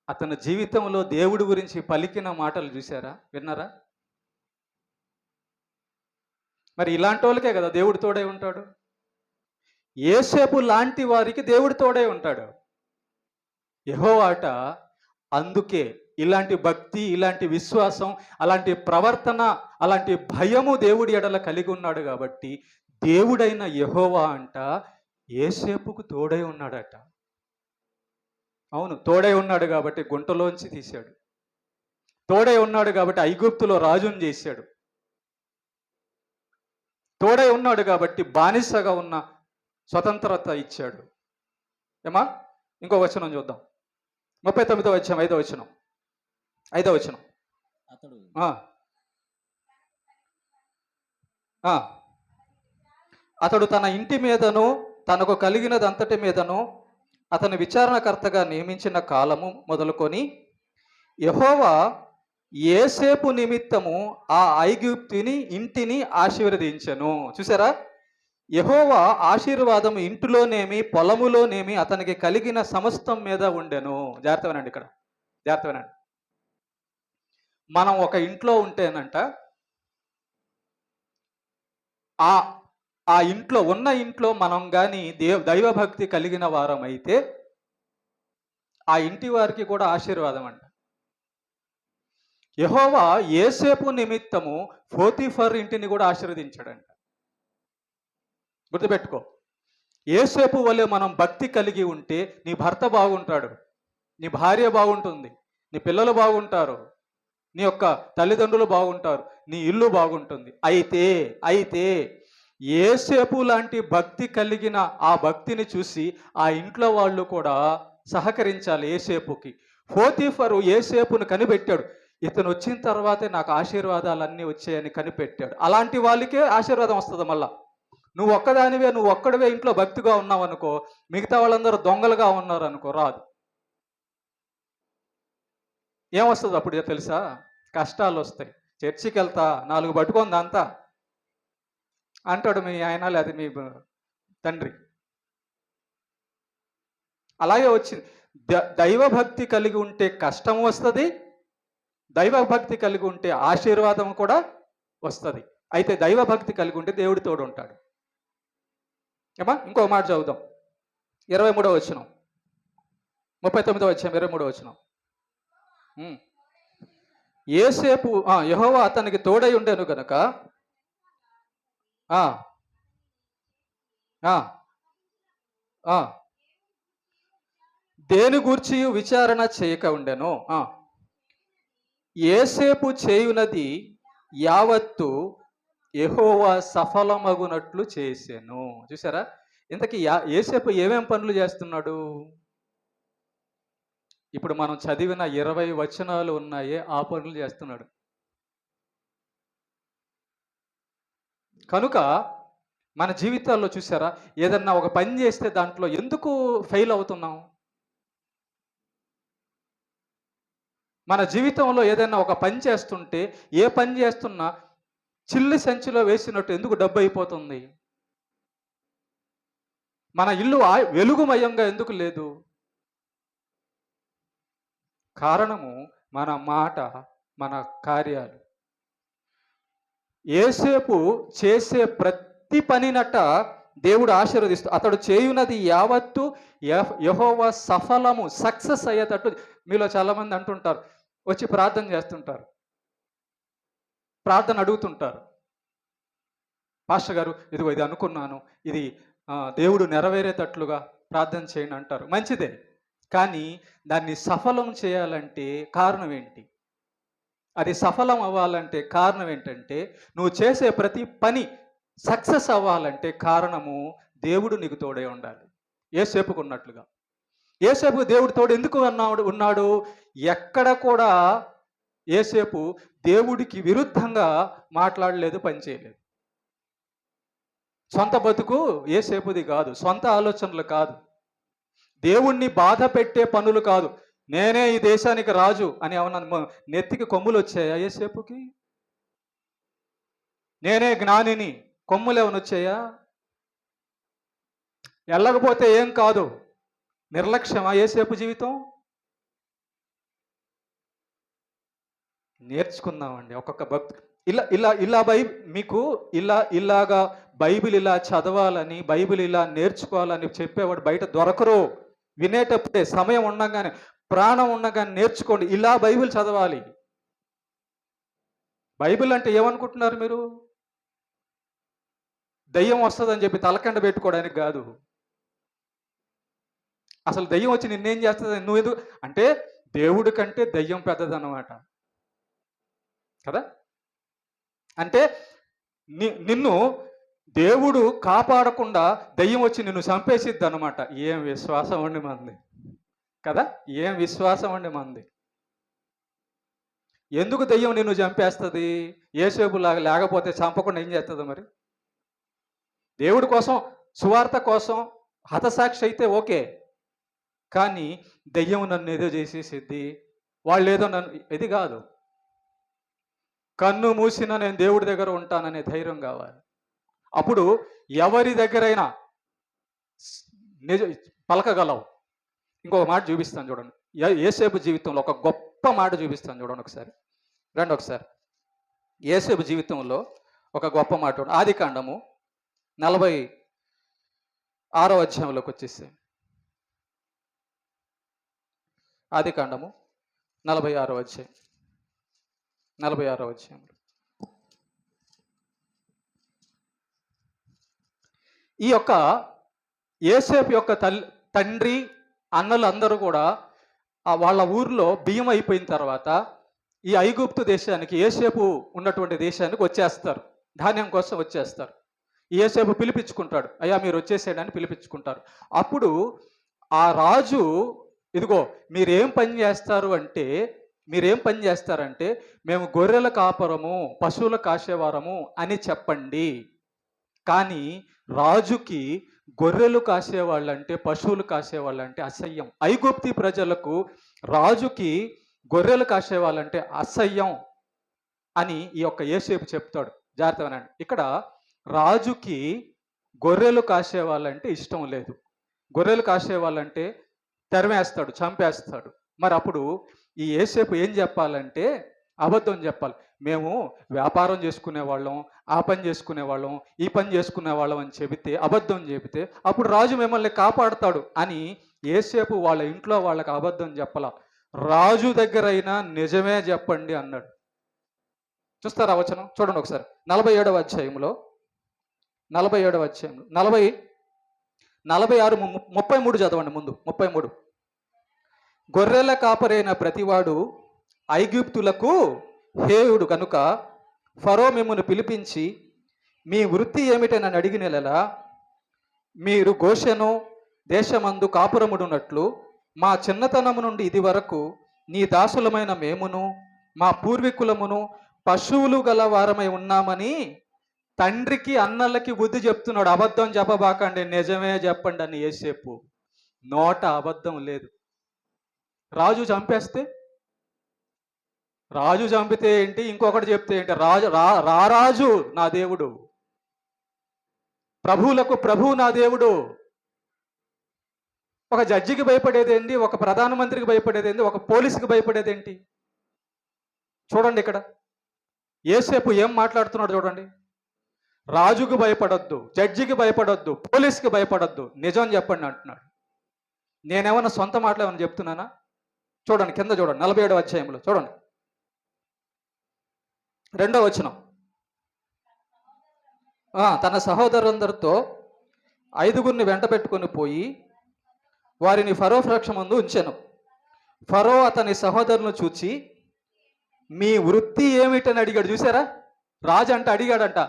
అతని జీవితంలో దేవుడి గురించి పలికిన మాటలు చూసారా, విన్నారా? మరి ఇలాంటి వాళ్ళకే కదా దేవుడు తోడై ఉంటాడు. యోసేపు లాంటి వారికి దేవుడు తోడై ఉంటాడు. యెహోవాట అందుకే ఇలాంటి భక్తి, ఇలాంటి విశ్వాసం, అలాంటి ప్రవర్తన, అలాంటి భయము దేవుడి ఎడల కలిగి ఉన్నాడు కాబట్టి దేవుడైన యెహోవా అంట యోసేపుకు తోడై ఉన్నాడట. అవును, తోడై ఉన్నాడు కాబట్టి గుంటలోంచి తీశాడు. తోడై ఉన్నాడు కాబట్టి ఐగుప్తులో రాజుని చేశాడు. తోడై ఉన్నాడు కాబట్టి బానిసగా ఉన్న స్వతంత్రత ఇచ్చాడు. ఏమా? ఇంకో వచనం చూద్దాం. 39వ అధ్యాయం 5వ వచనం. అతడు తన ఇంటి మీదను తనకు కలిగినదంతటి మీదను అతని విచారణకర్తగా నియమించిన కాలము మొదలుకొని యెహోవా యోసేపు నిమిత్తము ఆ ఐగుప్తుని ఇంటిని ఆశీర్వదించెను. చూసారా? యెహోవా ఆశీర్వాదం ఇంటిలోనేమి పొలములోనేమి అతనికి కలిగిన సమస్తం మీద ఉండెను. జాగ్రత్త వినండి, ఇక్కడ జాగ్రత్త వినండి. మనం ఒక ఇంట్లో ఉంటేనంట, ఆ ఇంట్లో మనం కానీ దైవభక్తి కలిగిన వారం అయితే ఆ ఇంటి వారికి కూడా ఆశీర్వాదం అంట. యెహోవా యోసేపు నిమిత్తము పోతీఫర్ ఇంటిని కూడా ఆశీర్వదించాడంట. గుర్తుపెట్టుకో, యోసేపు వలె మనం భక్తి కలిగి ఉంటే నీ భర్త బాగుంటాడు, నీ భార్య బాగుంటుంది, నీ పిల్లలు బాగుంటారు, నీ యొక్క తల్లిదండ్రులు బాగుంటారు, నీ ఇల్లు బాగుంటుంది. అయితే యోసేపు లాంటి భక్తి కలిగిన ఆ భక్తిని చూసి ఆ ఇంట్లో వాళ్ళు కూడా సహకరించాలి యోసేపుకి. పోతీఫరు యోసేపును కనిపెట్టాడు. ఇతను వచ్చిన తర్వాతే నాకు ఆశీర్వాదాలన్నీ వచ్చాయని కనిపెట్టాడు. అలాంటి వాళ్ళకే ఆశీర్వాదం వస్తుంది. మళ్ళా నువ్వు ఒక్కడివే ఇంట్లో భక్తిగా ఉన్నావు అనుకో, మిగతా వాళ్ళందరూ దొంగలుగా ఉన్నారు అనుకో, రాదు. ఏమొస్తుంది అప్పుడు తెలుసా? కష్టాలు వస్తాయి. చర్చికి వెళ్తా 4 పట్టుకుంది అంతా అంటాడు మీ ఆయన లేదా మీ తండ్రి. అలాగే వచ్చింది. దైవభక్తి కలిగి ఉంటే కష్టం వస్తుంది, దైవభక్తి కలిగి ఉంటే ఆశీర్వాదం కూడా వస్తుంది. అయితే దైవభక్తి కలిగి ఉంటే దేవుడి తోడు ఉంటాడు. ఏమా? ఇంకో మాట చదువుదాం. 23వ వచనం, 39వ అధ్యాయం 23వ వచనం. యోసేపు యెహోవా అతనికి తోడై ఉండెను గనుక దేని గూర్చి విచారణ చేయక ఉండెను. యోసేపు చేయునది యావత్తు యెహోవా సఫలమగునట్లు చేసెను. చూసారా? ఇంతకీ యోసేపు ఏమేం పనులు చేస్తున్నాడు? ఇప్పుడు మనం చదివిన 20 వచనాలు ఉన్నాయే, ఆ పనులు చేస్తున్నాడు. కనుక మన జీవితాల్లో చూసారా, ఏదన్నా ఒక పని చేస్తే దాంట్లో ఎందుకు ఫెయిల్ అవుతున్నాం? మన జీవితంలో ఏదైనా ఒక పని చేస్తుంటే, ఏ పని చేస్తున్నా చిల్లి సంచిలో వేసినట్టు ఎందుకు డబ్బు అయిపోతుంది? మన ఇల్లు వెలుగుమయంగా ఎందుకు లేదు? కారణము మన మాట, మన కార్యాలు. యోసేపు చేసే ప్రతి పనినట దేవుడు ఆశీర్వదిస్తూ అతడు చేయునది యావత్తు యెహోవా సఫలము, సక్సెస్ అయ్యేటట్టు. మీలో చాలామంది అంటుంటారు, వచ్చి ప్రార్థన చేస్తుంటారు, ప్రార్థన అడుగుతుంటారు. పాస్టర్ గారు, ఇదిగో ఇది అనుకున్నాను, ఇది దేవుడు నెరవేరేటట్లుగా ప్రార్థన చేయండి అంటారు. మంచిదే, కానీ దాన్ని సఫలం చేయాలంటే కారణం ఏంటి? అది సఫలం అవ్వాలంటే కారణం ఏంటంటే, నువ్వు చేసే ప్రతి పని సక్సెస్ అవ్వాలంటే కారణము దేవుడు నీకు తోడే ఉండాలి. యోసేపుకు ఉన్నట్లుగా. యోసేపుకు దేవుడు తోడు ఎందుకు ఉన్నాడు? ఎక్కడ కూడా యోసేపు దేవుడికి విరుద్ధంగా మాట్లాడలేదు, పనిచేయలేదు. సొంత బతుకు యోసేపుది కాదు, సొంత ఆలోచనలు కాదు, దేవుణ్ణి బాధ పెట్టే పనులు కాదు. నేనే ఈ దేశానికి రాజు అని ఏమన్నా నెత్తికి కొమ్ములు వచ్చాయా యోసేపుకి? నేనే జ్ఞానిని, కొమ్ములు ఏమైనా వచ్చాయా? వెళ్ళకపోతే ఏం కాదు, నిర్లక్ష్యమా యోసేపు జీవితం? నేర్చుకుందామండి ఒక్కొక్క భక్తు. ఇలా ఇలా ఇలా మీకు ఇలాగా బైబిల్ ఇలా చదవాలని, బైబిల్ ఇలా నేర్చుకోవాలని చెప్పేవాడు బయట దొరకరు. వినేటప్పుడే సమయం ఉండగానే, ప్రాణం ఉండగానే నేర్చుకోండి. ఇలా బైబిల్ చదవాలి. బైబిల్ అంటే ఏమనుకుంటున్నారు మీరు? దయ్యం వస్తుందని చెప్పి తలకండ పెట్టుకోవడానికి కాదు. అసలు దయ్యం వచ్చి నిన్నేం చేస్తుంది? నువ్వు ఎందుకు అంటే దేవుడి కంటే దయ్యం పెద్దదన్నమాట కదా. అంటే నిన్ను దేవుడు కాపాడకుండా దయ్యం వచ్చి నిన్ను చంపేసిద్ది అనమాట. ఏం విశ్వాసం అండి మంది కదా, ఏం విశ్వాసం అండి మంది. ఎందుకు దయ్యం నిన్ను చంపేస్తుంది? యేసేపులాగా లేకపోతే చంపకుండా ఏం చేస్తుంది మరి? దేవుడి కోసం, సువార్త కోసం హతసాక్షి అయితే ఓకే, కానీ దయ్యం నన్ను ఏదో చేసేసిద్ది, వాళ్ళు ఏదో నన్ను, ఇది కాదు. కన్ను మూసినా నేను దేవుడి దగ్గర ఉంటాననే ధైర్యం కావాలి. అప్పుడు ఎవరి దగ్గరైనా పలకగలవు. ఇంకొక మాట చూపిస్తాను చూడండి, యేసేపు జీవితంలో ఒక గొప్ప మాట చూపిస్తాను చూడండి ఒకసారి. రండి ఒకసారి. యేసేపు జీవితంలో ఒక గొప్ప మాట. ఆదికాండము 46వ అధ్యాయంలోకి వచ్చేసి, ఆదికాండము 46వ అధ్యాయం, 46వ అధ్యాయంలో ఈ యొక్క యేసేపు యొక్క తండ్రి అన్నలు అందరూ కూడా వాళ్ళ ఊర్లో బియ్యం అయిపోయిన తర్వాత ఈ ఐగుప్తు దేశానికి, యేసేపు ఉన్నటువంటి దేశానికి వచ్చేస్తారు. ధాన్యం కోసం వచ్చేస్తారు. యేసేపు పిలిపించుకుంటాడు, అయ్యా మీరు వచ్చేసేయడానికి పిలిపించుకుంటారు. అప్పుడు ఆ రాజు, ఇదిగో మీరేం పని చేస్తారంటే మేము గొర్రెల కాపరము, పశువుల కాసేవారము అని చెప్పండి. కానీ రాజుకి గొర్రెలు కాసేవాళ్ళంటే, పశువులు కాసేవాళ్ళంటే అసహ్యం. ఐగుప్తి ప్రజలకు రాజుకి గొర్రెలు కాసేవాళ్ళంటే అసహ్యం అని ఈ యొక్క యేసేపు చెప్తాడు. జాగ్రత్తగా వినండి. ఇక్కడ రాజుకి గొర్రెలు కాసేవాళ్ళంటే ఇష్టం లేదు. గొర్రెలు కాసేవాళ్ళంటే తరిమేస్తాడు, చంపేస్తాడు. మరి అప్పుడు ఈ యేసేపు ఏం చెప్పాలంటే అబద్ధం చెప్పాలి. మేము వ్యాపారం చేసుకునే వాళ్ళం, ఆ పని చేసుకునే వాళ్ళం, ఈ పని చేసుకునే వాళ్ళం అని చెబితే, అబద్ధం చెబితే అప్పుడు రాజు మిమ్మల్ని కాపాడుతాడు అని యేసేపు వాళ్ళ ఇంట్లో వాళ్ళకి అబద్ధం చెప్పాల. రాజు దగ్గరైనా నిజమే చెప్పండి అన్నాడు. చూస్తారా వచనం? చూడండి ఒకసారి. 47వ అధ్యాయంలో 46 33 చదవండి. ముందు 33. గొర్రెల కాపరైన ప్రతివాడు ఐగుప్తులకు హేయుడు కనుక ఫరో మిమ్మును పిలిపించి మీ వృత్తి ఏమిటని అడిగినలా మీరు గోషెను దేశమందు కాపురముడున్నట్లు మా చిన్నతనము నుండి ఇది వరకు నీ దాసులమైన మేమును మా పూర్వీకులమును పశువులు గల వారమై ఉన్నామని తండ్రికి అన్నలకి బుద్ధి చెప్తున్నాడు. అబద్ధం చెప్పబాకండి, నిజమే చెప్పండి అని యేసేపు. నోట అబద్ధం లేదు. రాజు చంపితే ఏంటి, ఇంకొకటి చెప్తే ఏంటి? రారాజు నా దేవుడు, ప్రభువులకు ప్రభువు నా దేవుడు. ఒక జడ్జికి భయపడేదేంటి, ఒక ప్రధానమంత్రికి భయపడేదేంటి, ఒక పోలీసుకి భయపడేదేంటి? చూడండి ఇక్కడ యేసేపు ఏం మాట్లాడుతున్నాడు చూడండి. రాజుకు భయపడొద్దు, జడ్జికి భయపడొద్దు, పోలీసుకి భయపడొద్దు, నిజం చెప్పండి అంటున్నాడు. నేనేమన్నా సొంత మాటలు ఏమన్నా చెప్తున్నానా? చూడండి కింద చూడండి, 47వ అధ్యాయంలో చూడండి 2వ వచనం. తన సహోదరులందరితో 5గురిని వెంట పెట్టుకొని పోయి వారిని ఫరో సమక్షమందు ఉంచెను. ఫరో అతని సహోదరులను చూచి మీ వృత్తి ఏమిటని అడిగాడు. చూసారా, రాజు అంటే అడిగాడంట,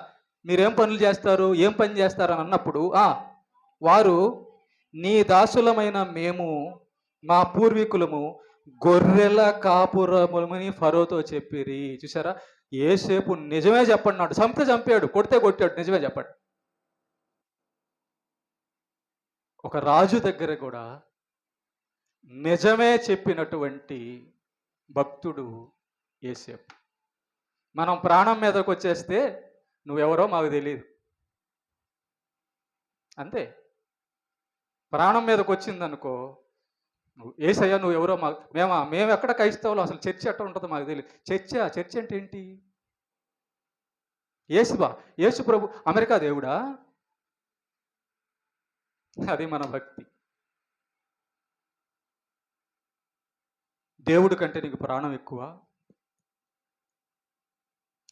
మీరేం పనులు చేస్తారు, ఏం పని చేస్తారు అని అన్నప్పుడు వారు నీ దాసులమైన మేము, మా పూర్వీకులము గొర్రెల కాపురములని ఫరోతో చెప్పిరి. చూసారా, యేసేపు నిజమే చెప్పన్నాడు. చంపితే చంపాడు, కొడితే కొట్టాడు, నిజమే చెప్పండి. ఒక రాజు దగ్గర కూడా నిజమే చెప్పినటువంటి భక్తుడు యేసేపు. మనం ప్రాణం మీదకి వచ్చేస్తే నువ్వెవరో మాకు తెలియదు, అంతే. ప్రాణం మీదకి వచ్చిందనుకో, నువ్వు యేసయ్యా నువ్వెవరో మాకు, మేము ఎక్కడ క్రైస్తవులు, అసలు చర్చ్ ఎట్లా ఉంటుందో మాకు తెలియదు. చర్చ్ అంటే ఏంటి? యేసు ప్రభు అమెరికా దేవుడా? అది మన భక్తి. దేవుడి కంటే నీకు ప్రాణం ఎక్కువ?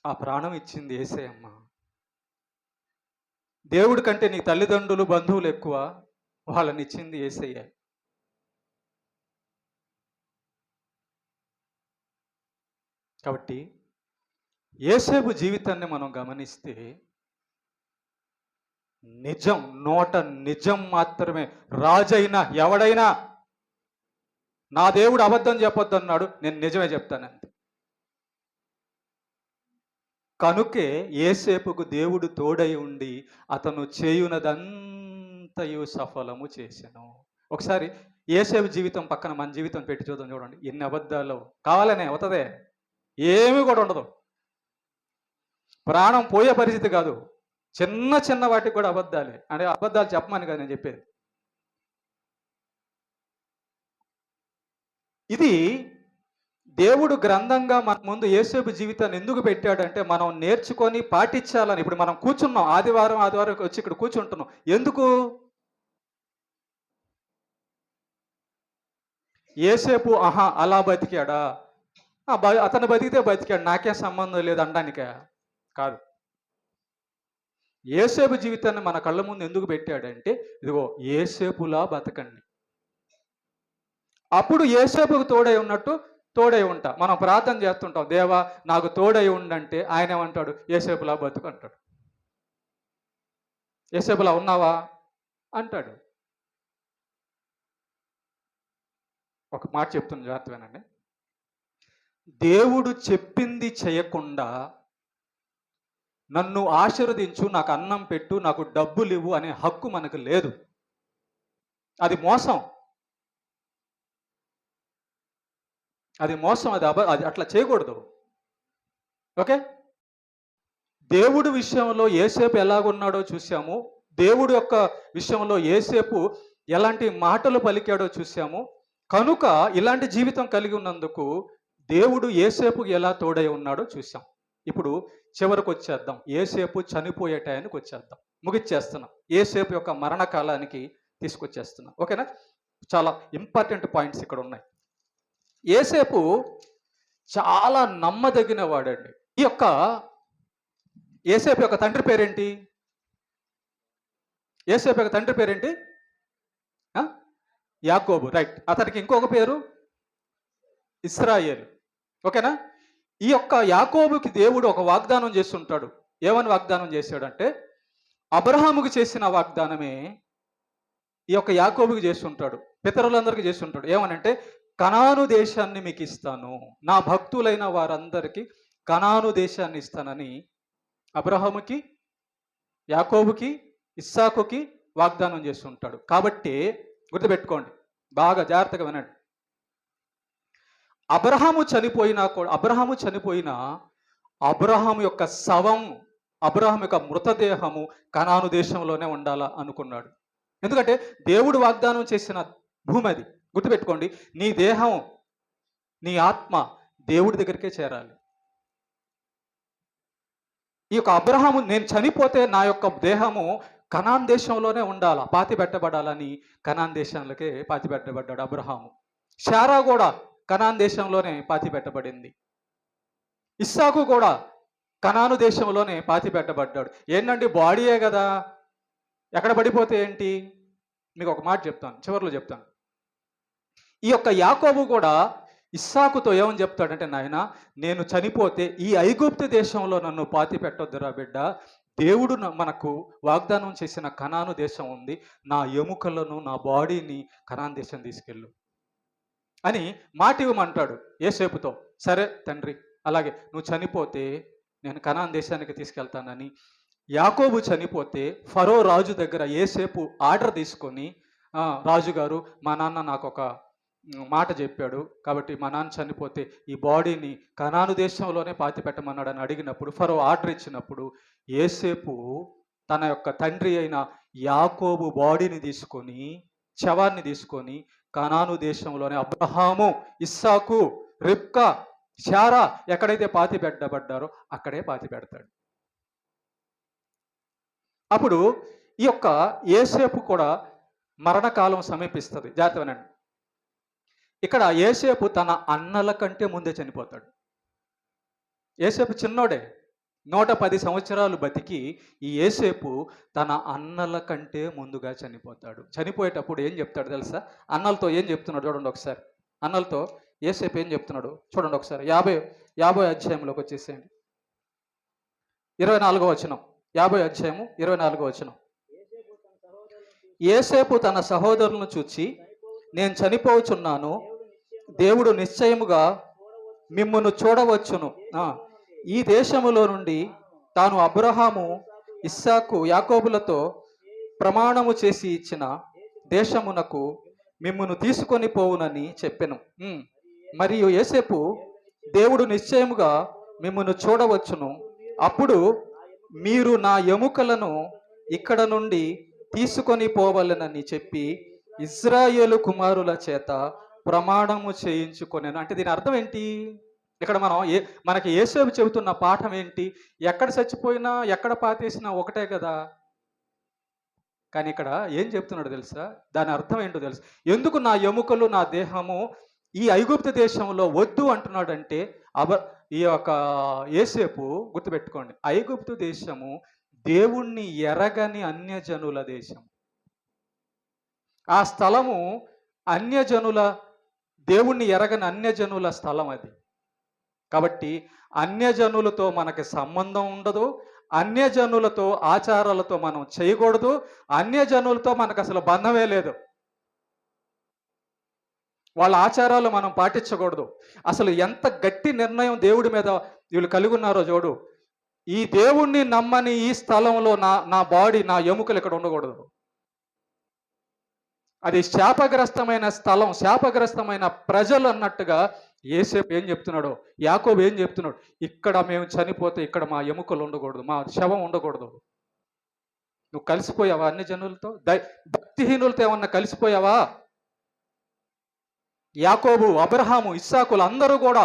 ఆ ప్రాణం ఇచ్చింది యేసయ్యమ్మ. దేవుడి కంటే నీ తల్లిదండ్రులు బంధువులు ఎక్కువ? వాళ్ళని ఇచ్చింది యేసయ్య. కాబట్టి యేసేపు జీవితాన్ని మనం గమనిస్తే నిజం, నోట నిజం మాత్రమే. రాజైనా ఎవడైనా నా దేవుడు అబద్ధం చెప్పొద్దు అన్నాడు, నేను నిజమే చెప్తానంతే. కనుకే యేసేపుకు దేవుడు తోడై ఉండి అతను చేయునదంతయు సఫలము చేసెను. ఒకసారి యేసేపు జీవితం పక్కన మన జీవితం పెట్టి చూద్దాం. చూడండి ఎన్ని అబద్ధాలు. కావాలనే అవుతుందే, ఏమీ కూడా ఉండదు. ప్రాణం పోయే పరిస్థితి కాదు, చిన్న చిన్న వాటికి కూడా అబద్ధాలే. అంటే అబద్ధాలు చెప్పమని కదా నేను చెప్పేది. ఇది దేవుడు గ్రంథంగా మన ముందు యేసేపు జీవితాన్ని ఎందుకు పెట్టాడంటే మనం నేర్చుకొని పాటించాలని. ఇప్పుడు మనం కూర్చున్నాం, ఆదివారం వచ్చి ఇక్కడ కూర్చుంటున్నాం. ఎందుకు? యేసేపు అలా బతికాడా, అతను బతికితే బతికాడు, నాకేం సంబంధం లేదు అనడానికే కాదు. యేసేపు జీవితాన్ని మన కళ్ళ ముందు ఎందుకు పెట్టాడంటే, ఇదిగో యేసేపులా బతకండి. అప్పుడు యేసేపుకు తోడై ఉన్నట్టు తోడై ఉంటా. మనం ప్రార్థన చేస్తుంటాం, దేవా నాకు తోడై ఉండంటే ఆయన ఏమంటాడు? యేసేపులా బతుకు అంటాడు. యేసేపులా ఉన్నావా అంటాడు. ఒక మాట చెప్తున్నా, జాగ్రత్తగానండి. దేవుడు చెప్పింది చేయకుండా నన్ను ఆశీర్వదించు, నాకు అన్నం పెట్టు, నాకు డబ్బులు ఇవ్వు అనే హక్కు మనకు లేదు. అది మోసం, అది మోసం, అది అట్లా చేయకూడదు. ఓకే, దేవుడు విషయంలో యేసేపు ఎలాగున్నాడో చూసాము. దేవుడు యొక్క విషయంలో యేసేపు ఎలాంటి మాటలు పలికాడో చూసాము. కనుక ఇలాంటి జీవితం కలిగి ఉన్నందుకు దేవుడు యేసేపుకి ఎలా తోడై ఉన్నాడో చూసాం. ఇప్పుడు చివరికి వచ్చేద్దాం, యేసేపు చనిపోయే టయానికి వచ్చేద్దాం. ముగిచ్చేస్తున్నాం, యేసేపు యొక్క మరణకాలానికి తీసుకొచ్చేస్తున్నాం. ఓకేనా? చాలా ఇంపార్టెంట్ పాయింట్స్ ఇక్కడ ఉన్నాయి. యేసేపు చాలా నమ్మదగిన వాడండి. ఈ యొక్క యేసేపు యొక్క తండ్రి పేరేంటి? యేసేపు యొక్క తండ్రి పేరేంటి? యాకోబు. రైట్. అతనికి ఇంకొక పేరు ఇశ్రాయేలు. ఓకేనా? ఈ యొక్క యాకోబుకి దేవుడు ఒక వాగ్దానం చేస్తుంటాడు. ఏమని వాగ్దానం చేశాడంటే, అబ్రహాముకి చేసిన వాగ్దానమే ఈ యొక్క యాకోబుకి చేస్తుంటాడు, పితరులందరికీ చేస్తుంటాడు. ఏమనంటే, కనాను దేశాన్ని మీకు ఇస్తాను, నా భక్తులైన వారందరికీ కనాను దేశాన్ని ఇస్తానని అబ్రహాముకి, యాకోబుకి, ఇస్సాకుకి వాగ్దానం చేస్తుంటాడు. కాబట్టి గుర్తుపెట్టుకోండి, బాగా జాగ్రత్తగా వినండి. అబ్రహాము చనిపోయినా అబ్రహాము యొక్క శవం, అబ్రహాము యొక్క మృతదేహము కనాను దేశంలోనే ఉండాలా అనుకున్నాడు. ఎందుకంటే దేవుడు వాగ్దానం చేసిన భూమి అది. గుర్తుపెట్టుకోండి, నీ దేహం, నీ ఆత్మ దేవుడి దగ్గరికే చేరాలి. ఈ యొక్క అబ్రహాము, నేను చనిపోతే నా యొక్క దేహము కనాన్ దేశంలోనే ఉండాలా, పాతి పెట్టబడాలని కనాన్ దేశంలోకే పాతి పెట్టబడ్డాడు అబ్రహాము. శారా కూడా కనాన్ దేశంలోనే పాతి పెట్టబడింది. ఇస్సాకు కూడా కనాను దేశంలోనే పాతి పెట్టబడ్డాడు. ఏంటంటే బాడీయే కదా, ఎక్కడ పడిపోతే ఏంటి? మీకు ఒక మాట చెప్తాను, చివరిలో చెప్తాను. ఈ యొక్క యాకోబు కూడా ఇస్సాకుతో ఏమని చెప్తాడంటే, నాయన నేను చనిపోతే ఈ ఐగుప్తు దేశంలో నన్ను పాతి పెట్టొద్దురా బిడ్డ, దేవుడు మనకు వాగ్దానం చేసిన కనాను దేశం ఉంది, నా ఎముకలను, నా బాడీని కనాన్ దేశం తీసుకెళ్ళు. అని మాట ఇవ్వమంటాడు యోసేపుతో. సరే తండ్రి, అలాగే నువ్వు చనిపోతే నేను కనాన్ దేశానికి తీసుకెళ్తానని యాకోబు చనిపోతే ఫరో రాజు దగ్గర యోసేపు ఆర్డర్ తీసుకొని, రాజుగారు మా నాన్న నాకు ఒక మాట చెప్పాడు, కాబట్టి మా నాన్న చనిపోతే ఈ బాడీని కనాను దేశంలోనే పాతి పెట్టమన్నాడు అని అడిగినప్పుడు, ఫరో ఆర్డర్ ఇచ్చినప్పుడు యోసేపు తన యొక్క తండ్రి అయిన యాకోబు బాడీని తీసుకొని, శవాన్ని తీసుకొని కనాను దేశంలోనే అబ్రహాము, ఇస్సాకు, రిబ్కా, శారా ఎక్కడైతే పాతి పెట్టబడ్డారో అక్కడే పాతి పెడతాడు. అప్పుడు ఈ యొక్క యోసేపు కూడా మరణకాలం సమీపిస్తుంది. జాగ్రత్తగానండి, ఇక్కడ యోసేపు తన అన్నల కంటే ముందే చనిపోతాడు. యోసేపు చిన్నోడే, 110 సంవత్సరాలు బతికి ఈ యోసేపు తన అన్నల కంటే ముందుగా చనిపోతాడు. చనిపోయేటప్పుడు ఏం చెప్తాడు తెలుసా? అన్నలతో ఏం చెప్తున్నాడు చూడండి ఒకసారి. అన్నలతో యోసేపు ఏం చెప్తున్నాడు చూడండి ఒకసారి. 50 అధ్యాయంలోకి వచ్చేసేయండి. 24వ వచనం, 50 అధ్యాయము 24వ వచనం. యోసేపు తన సహోదరులను చూచి, నేను చనిపోవచ్చున్నాను, దేవుడు నిశ్చయముగా మిమ్మును చూడవచ్చును. ఈ దేశములో నుండి తాను అబ్రహాము, ఇస్సాకు, యాకోబులతో ప్రమాణము చేసి ఇచ్చిన దేశమునకు మిమ్మును తీసుకొని పోవునని చెప్పెను. మరియు యోసేపు, దేవుడు నిశ్చయముగా మిమ్మును చూడవచ్చును, అప్పుడు మీరు నా ఎముకలను ఇక్కడ నుండి తీసుకొని పోవాలనని చెప్పి ఇజ్రాయేలు కుమారుల చేత ప్రమాణము చేయించుకొనెను. అంటే దీని అర్థం ఏంటి? ఇక్కడ మనకి యోసేపు చెబుతున్న పాఠం ఏంటి? ఎక్కడ చచ్చిపోయినా ఎక్కడ పాతేసినా ఒకటే కదా. కానీ ఇక్కడ ఏం చెప్తున్నాడు తెలుసా? దాని అర్థం ఏంటో తెలుసా? ఎందుకు నా ఎముకలు, నా దేహము ఈ ఐగుప్తు దేశంలో వద్దు అంటున్నాడంటే, ఈ యొక్క యోసేపు గుర్తుపెట్టుకోండి, ఐగుప్తు దేశము దేవుణ్ణి ఎరగని అన్యజనుల దేశం. ఆ స్థలము అన్యజనుల, దేవుణ్ణి ఎరగని అన్యజనుల స్థలం అది. కాబట్టి అన్యజనులతో మనకి సంబంధం ఉండదు, అన్యజనులతో ఆచారాలతో మనం చేయకూడదు, అన్యజనులతో మనకు అసలు బంధమే లేదు. వాళ్ళ ఆచారాలు మనం పాటించకూడదు. అసలు ఎంత గట్టి నిర్ణయం దేవుడి మీద వీళ్ళు కలిగి ఉన్నారో చూడు. ఈ దేవుణ్ణి నమ్మని ఈ స్థలంలో నా బాడీ, నా ఎముకలు ఇక్కడ ఉండకూడదు. అది శాపగ్రస్తమైన స్థలం, శాపగ్రస్తమైన ప్రజలు అన్నట్టుగా యోసేపు ఏం చెప్తున్నాడో, యాకోబు ఏం చెప్తున్నాడు, ఇక్కడ మేము చనిపోతే ఇక్కడ మా ఎముకలు ఉండకూడదు, మా శవం ఉండకూడదు. నువ్వు కలిసిపోయావా అన్ని జనులతో? భక్తిహీనులతో ఏమన్నా కలిసిపోయావా? యాకోబు, అబ్రహాము, ఇస్సాకులు అందరూ కూడా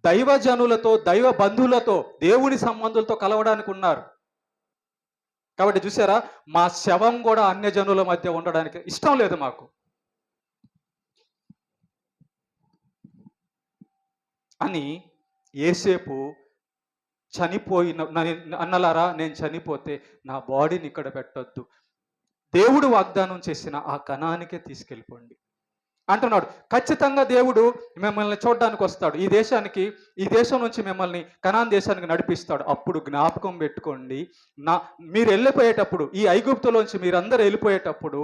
దైవజనులతో, దైవ బంధువులతో, దేవుని సంబంధులతో కలవడానికి ఉన్నారు. కాబట్టి చూసారా, మా శవం కూడా అన్యజనుల మధ్య ఉండడానికి ఇష్టం లేదు మాకు అని యోసేపు చనిపోయిన, అన్నలారా నేను చనిపోతే నా బాడీని ఇక్కడ పెట్టొద్దు, దేవుడు వాగ్దానం చేసిన ఆ కనానికే తీసుకెళ్ళిపోండి అంటున్నాడు. ఖచ్చితంగా దేవుడు మిమ్మల్ని చూడడానికి వస్తాడు, ఈ దేశం నుంచి మిమ్మల్ని కనాన్ దేశానికి నడిపిస్తాడు. అప్పుడు జ్ఞాపకం పెట్టుకోండి, మీరు వెళ్ళిపోయేటప్పుడు, ఈ ఐగుప్తులోంచి మీరందరూ వెళ్ళిపోయేటప్పుడు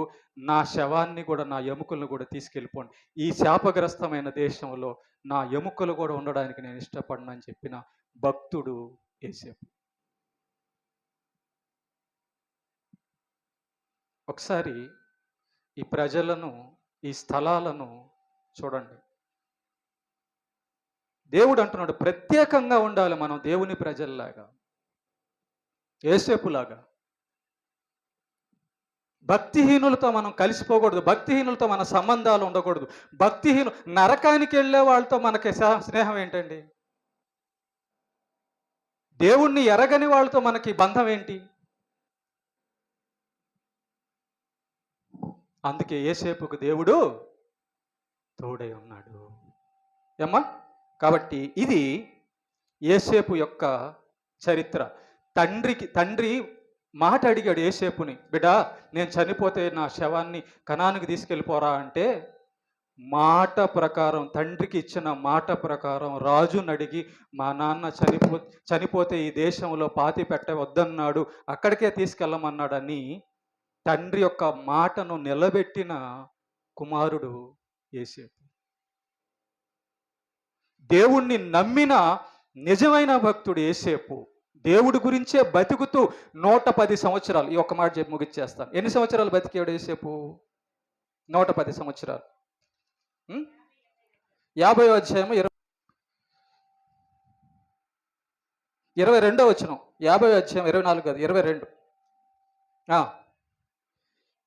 నా శవాన్ని కూడా, నా ఎముకలను కూడా తీసుకెళ్ళిపోండి. ఈ శాపగ్రస్తమైన దేశంలో నా ఎముకలు కూడా ఉండడానికి నేను ఇష్టపడను అని చెప్పిన భక్తుడు యోసేపు. ఒకసారి ఈ ప్రజలను, ఈ స్థలాలను చూడండి. దేవుడు అంటున్నాడు ప్రత్యేకంగా ఉండాలి మనం, దేవుని ప్రజల్లాగా, యోసేపులాగా. భక్తిహీనులతో మనం కలిసిపోకూడదు, భక్తిహీనులతో మన సంబంధాలు ఉండకూడదు. నరకానికి వెళ్ళే వాళ్ళతో మనకి స్నేహం ఏంటండి? దేవుణ్ణి ఎరగని వాళ్ళతో మనకి బంధం ఏంటి? అందుకే యోసేపుకు దేవుడు తోడై ఉన్నాడు ఏమ్మా. కాబట్టి ఇది యోసేపు యొక్క చరిత్ర. తండ్రి మాట అడిగాడు యోసేపుని, బిడ్డా నేను చనిపోతే నా శవాన్ని కనానికి తీసుకెళ్ళిపోరా అంటే, మాట ప్రకారం, తండ్రికి ఇచ్చిన మాట ప్రకారం రాజుని అడిగి, మా నాన్న చనిపోతే ఈ దేశంలో పాతి పెట్టవద్దన్నాడు, అక్కడికే తీసుకెళ్ళమన్నాడని తండ్రి యొక్క మాటను నిలబెట్టిన కుమారుడు యోసేపు. దేవుణ్ణి నమ్మిన నిజమైన భక్తుడు యేసేపు. దేవుడి గురించే బతుకుతూ 110 సంవత్సరాలు, ఈ ఒక్క మాట చెప్పి ముగిచ్చేస్తాను. ఎన్ని సంవత్సరాలు బతికాడు యేసేపు? 110 సంవత్సరాలు. 50వ అధ్యాయము 22వ వచనం. 50వ అధ్యాయం 24 కాదు, 22.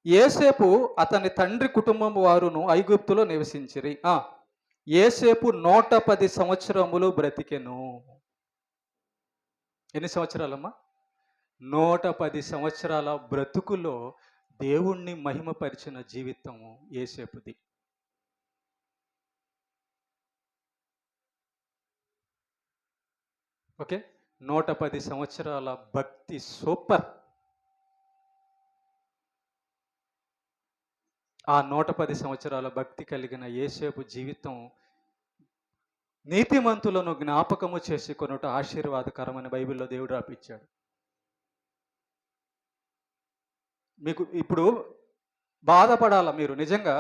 యేసేపు అతని తండ్రి కుటుంబం వారును ఐగుప్తులో నివసించిరి. యేసేపు 110 సంవత్సరములు బ్రతికెను. ఎన్ని సంవత్సరాలమ్మా? 110 సంవత్సరాల బ్రతుకులో దేవుణ్ణి మహిమపరిచిన జీవితము యేసేపుది. ఓకే, 110 సంవత్సరాల భక్తి. సూపర్. ఆ 110 సంవత్సరాల భక్తి కలిగిన యేసేపు జీవితం నీతిమంతులను జ్ఞాపకము చేసుకొనుట ఆశీర్వాదకరమని బైబిల్లో దేవుడు రాపిచ్చాడు. మీకు ఇప్పుడు బాధపడాల, మీరు నిజంగా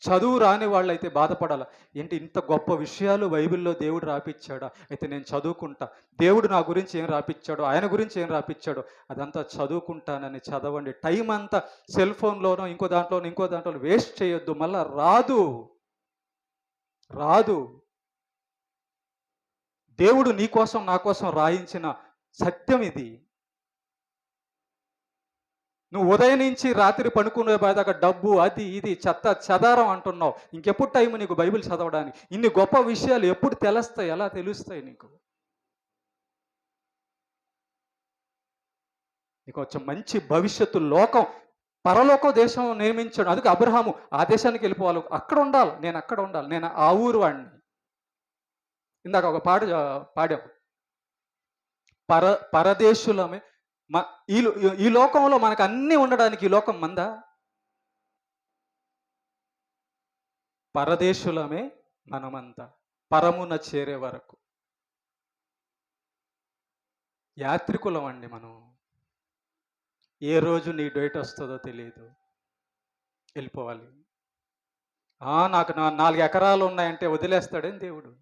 చదువు రాని వాళ్ళైతే బాధపడాల. ఏంటి ఇంత గొప్ప విషయాలు బైబిల్లో దేవుడు రాపిచ్చాడా, అయితే నేను చదువుకుంటా, దేవుడు నా గురించి ఏం రాపిచ్చాడో, ఆయన గురించి ఏం రాపిచ్చాడో అదంతా చదువుకుంటానని చదవండి. టైం అంతా సెల్ ఫోన్లోనో ఇంకో దాంట్లోనో వేస్ట్ చేయొద్దు. మళ్ళా రాదు. దేవుడు నీ కోసం నా కోసం రాయించిన సత్యం ఇది. నువ్వు ఉదయం నుంచి రాత్రి పడుకునే బాధగా డబ్బు, అది ఇది చెత్త చెదారం అంటున్నావు. ఇంకెప్పుడు టైం నీకు బైబిల్ చదవడానికి? ఇన్ని గొప్ప విషయాలు ఎప్పుడు తెలుస్తాయి, ఎలా తెలుస్తాయి నీకు? నీకు వచ్చే మంచి భవిష్యత్తు, పరలోకం దేశం నిర్మించాడు. అందుకే అబ్రహాము ఆ దేశానికి వెళ్ళిపోవాలి, అక్కడ ఉండాలి, నేను ఆ ఊరు వాడిని. ఇందాక ఒక పాట పాడాం, పరదేశులమే. ఈ లోకంలో మనకు అన్నీ ఉండడానికి ఈ లోకం మందా? పరదేశులమే మనమంతా పరమున చేరే వరకు యాత్రికులం అండి మనం. ఏ రోజు నీ డేట్ వస్తుందో తెలియదు, వెళ్ళిపోవాలి. నాకు 4 ఎకరాలు ఉన్నాయంటే వదిలేస్తాడేం దేవుడు?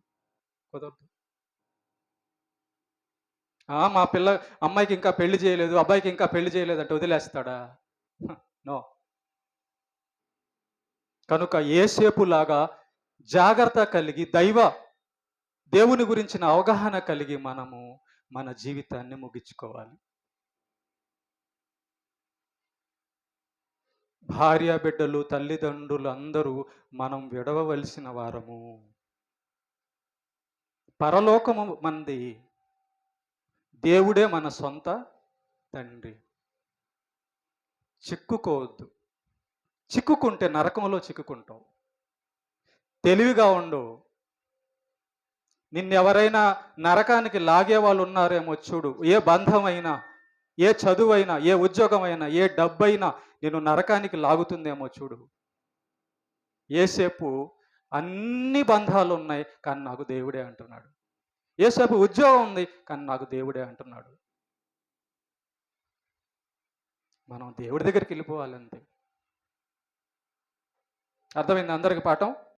కుదరదు. మా అమ్మాయికి ఇంకా పెళ్లి చేయలేదు, అబ్బాయికి ఇంకా పెళ్లి చేయలేదు అంటే వదిలేస్తాడా? నో. కనుక యేసేపు లాగా జాగ్రత్త కలిగి దేవుని గురించిన అవగాహన కలిగి మనము మన జీవితాన్ని ముగించుకోవాలి. భార్య బిడ్డలు, తల్లిదండ్రులు అందరూ మనం విడవవలసిన వారము. పరలోకము మంది, దేవుడే మన సొంత తండ్రి. చిక్కుకోవద్దు. చిక్కుకుంటే నరకంలో చిక్కుకుంటావు. తెలివిగా ఉండు. నిన్నెవరైనా నరకానికి లాగే వాళ్ళు ఉన్నారేమో చూడు. ఏ బంధమైనా, ఏ చదువైనా, ఏ ఉద్యోగమైనా, ఏ డబ్బైనా నేను నరకానికి లాగుతుందేమో చూడు. యేసేపు అన్ని బంధాలు ఉన్నాయి కానీ నాకు దేవుడే అంటున్నాడు. యేసేపు ఉద్యోగం ఉంది కానీ నాకు దేవుడే అంటున్నాడు. మనం దేవుడి దగ్గరికి వెళ్ళిపోవాలంతే. అర్థమైంది అందరికి పాఠం?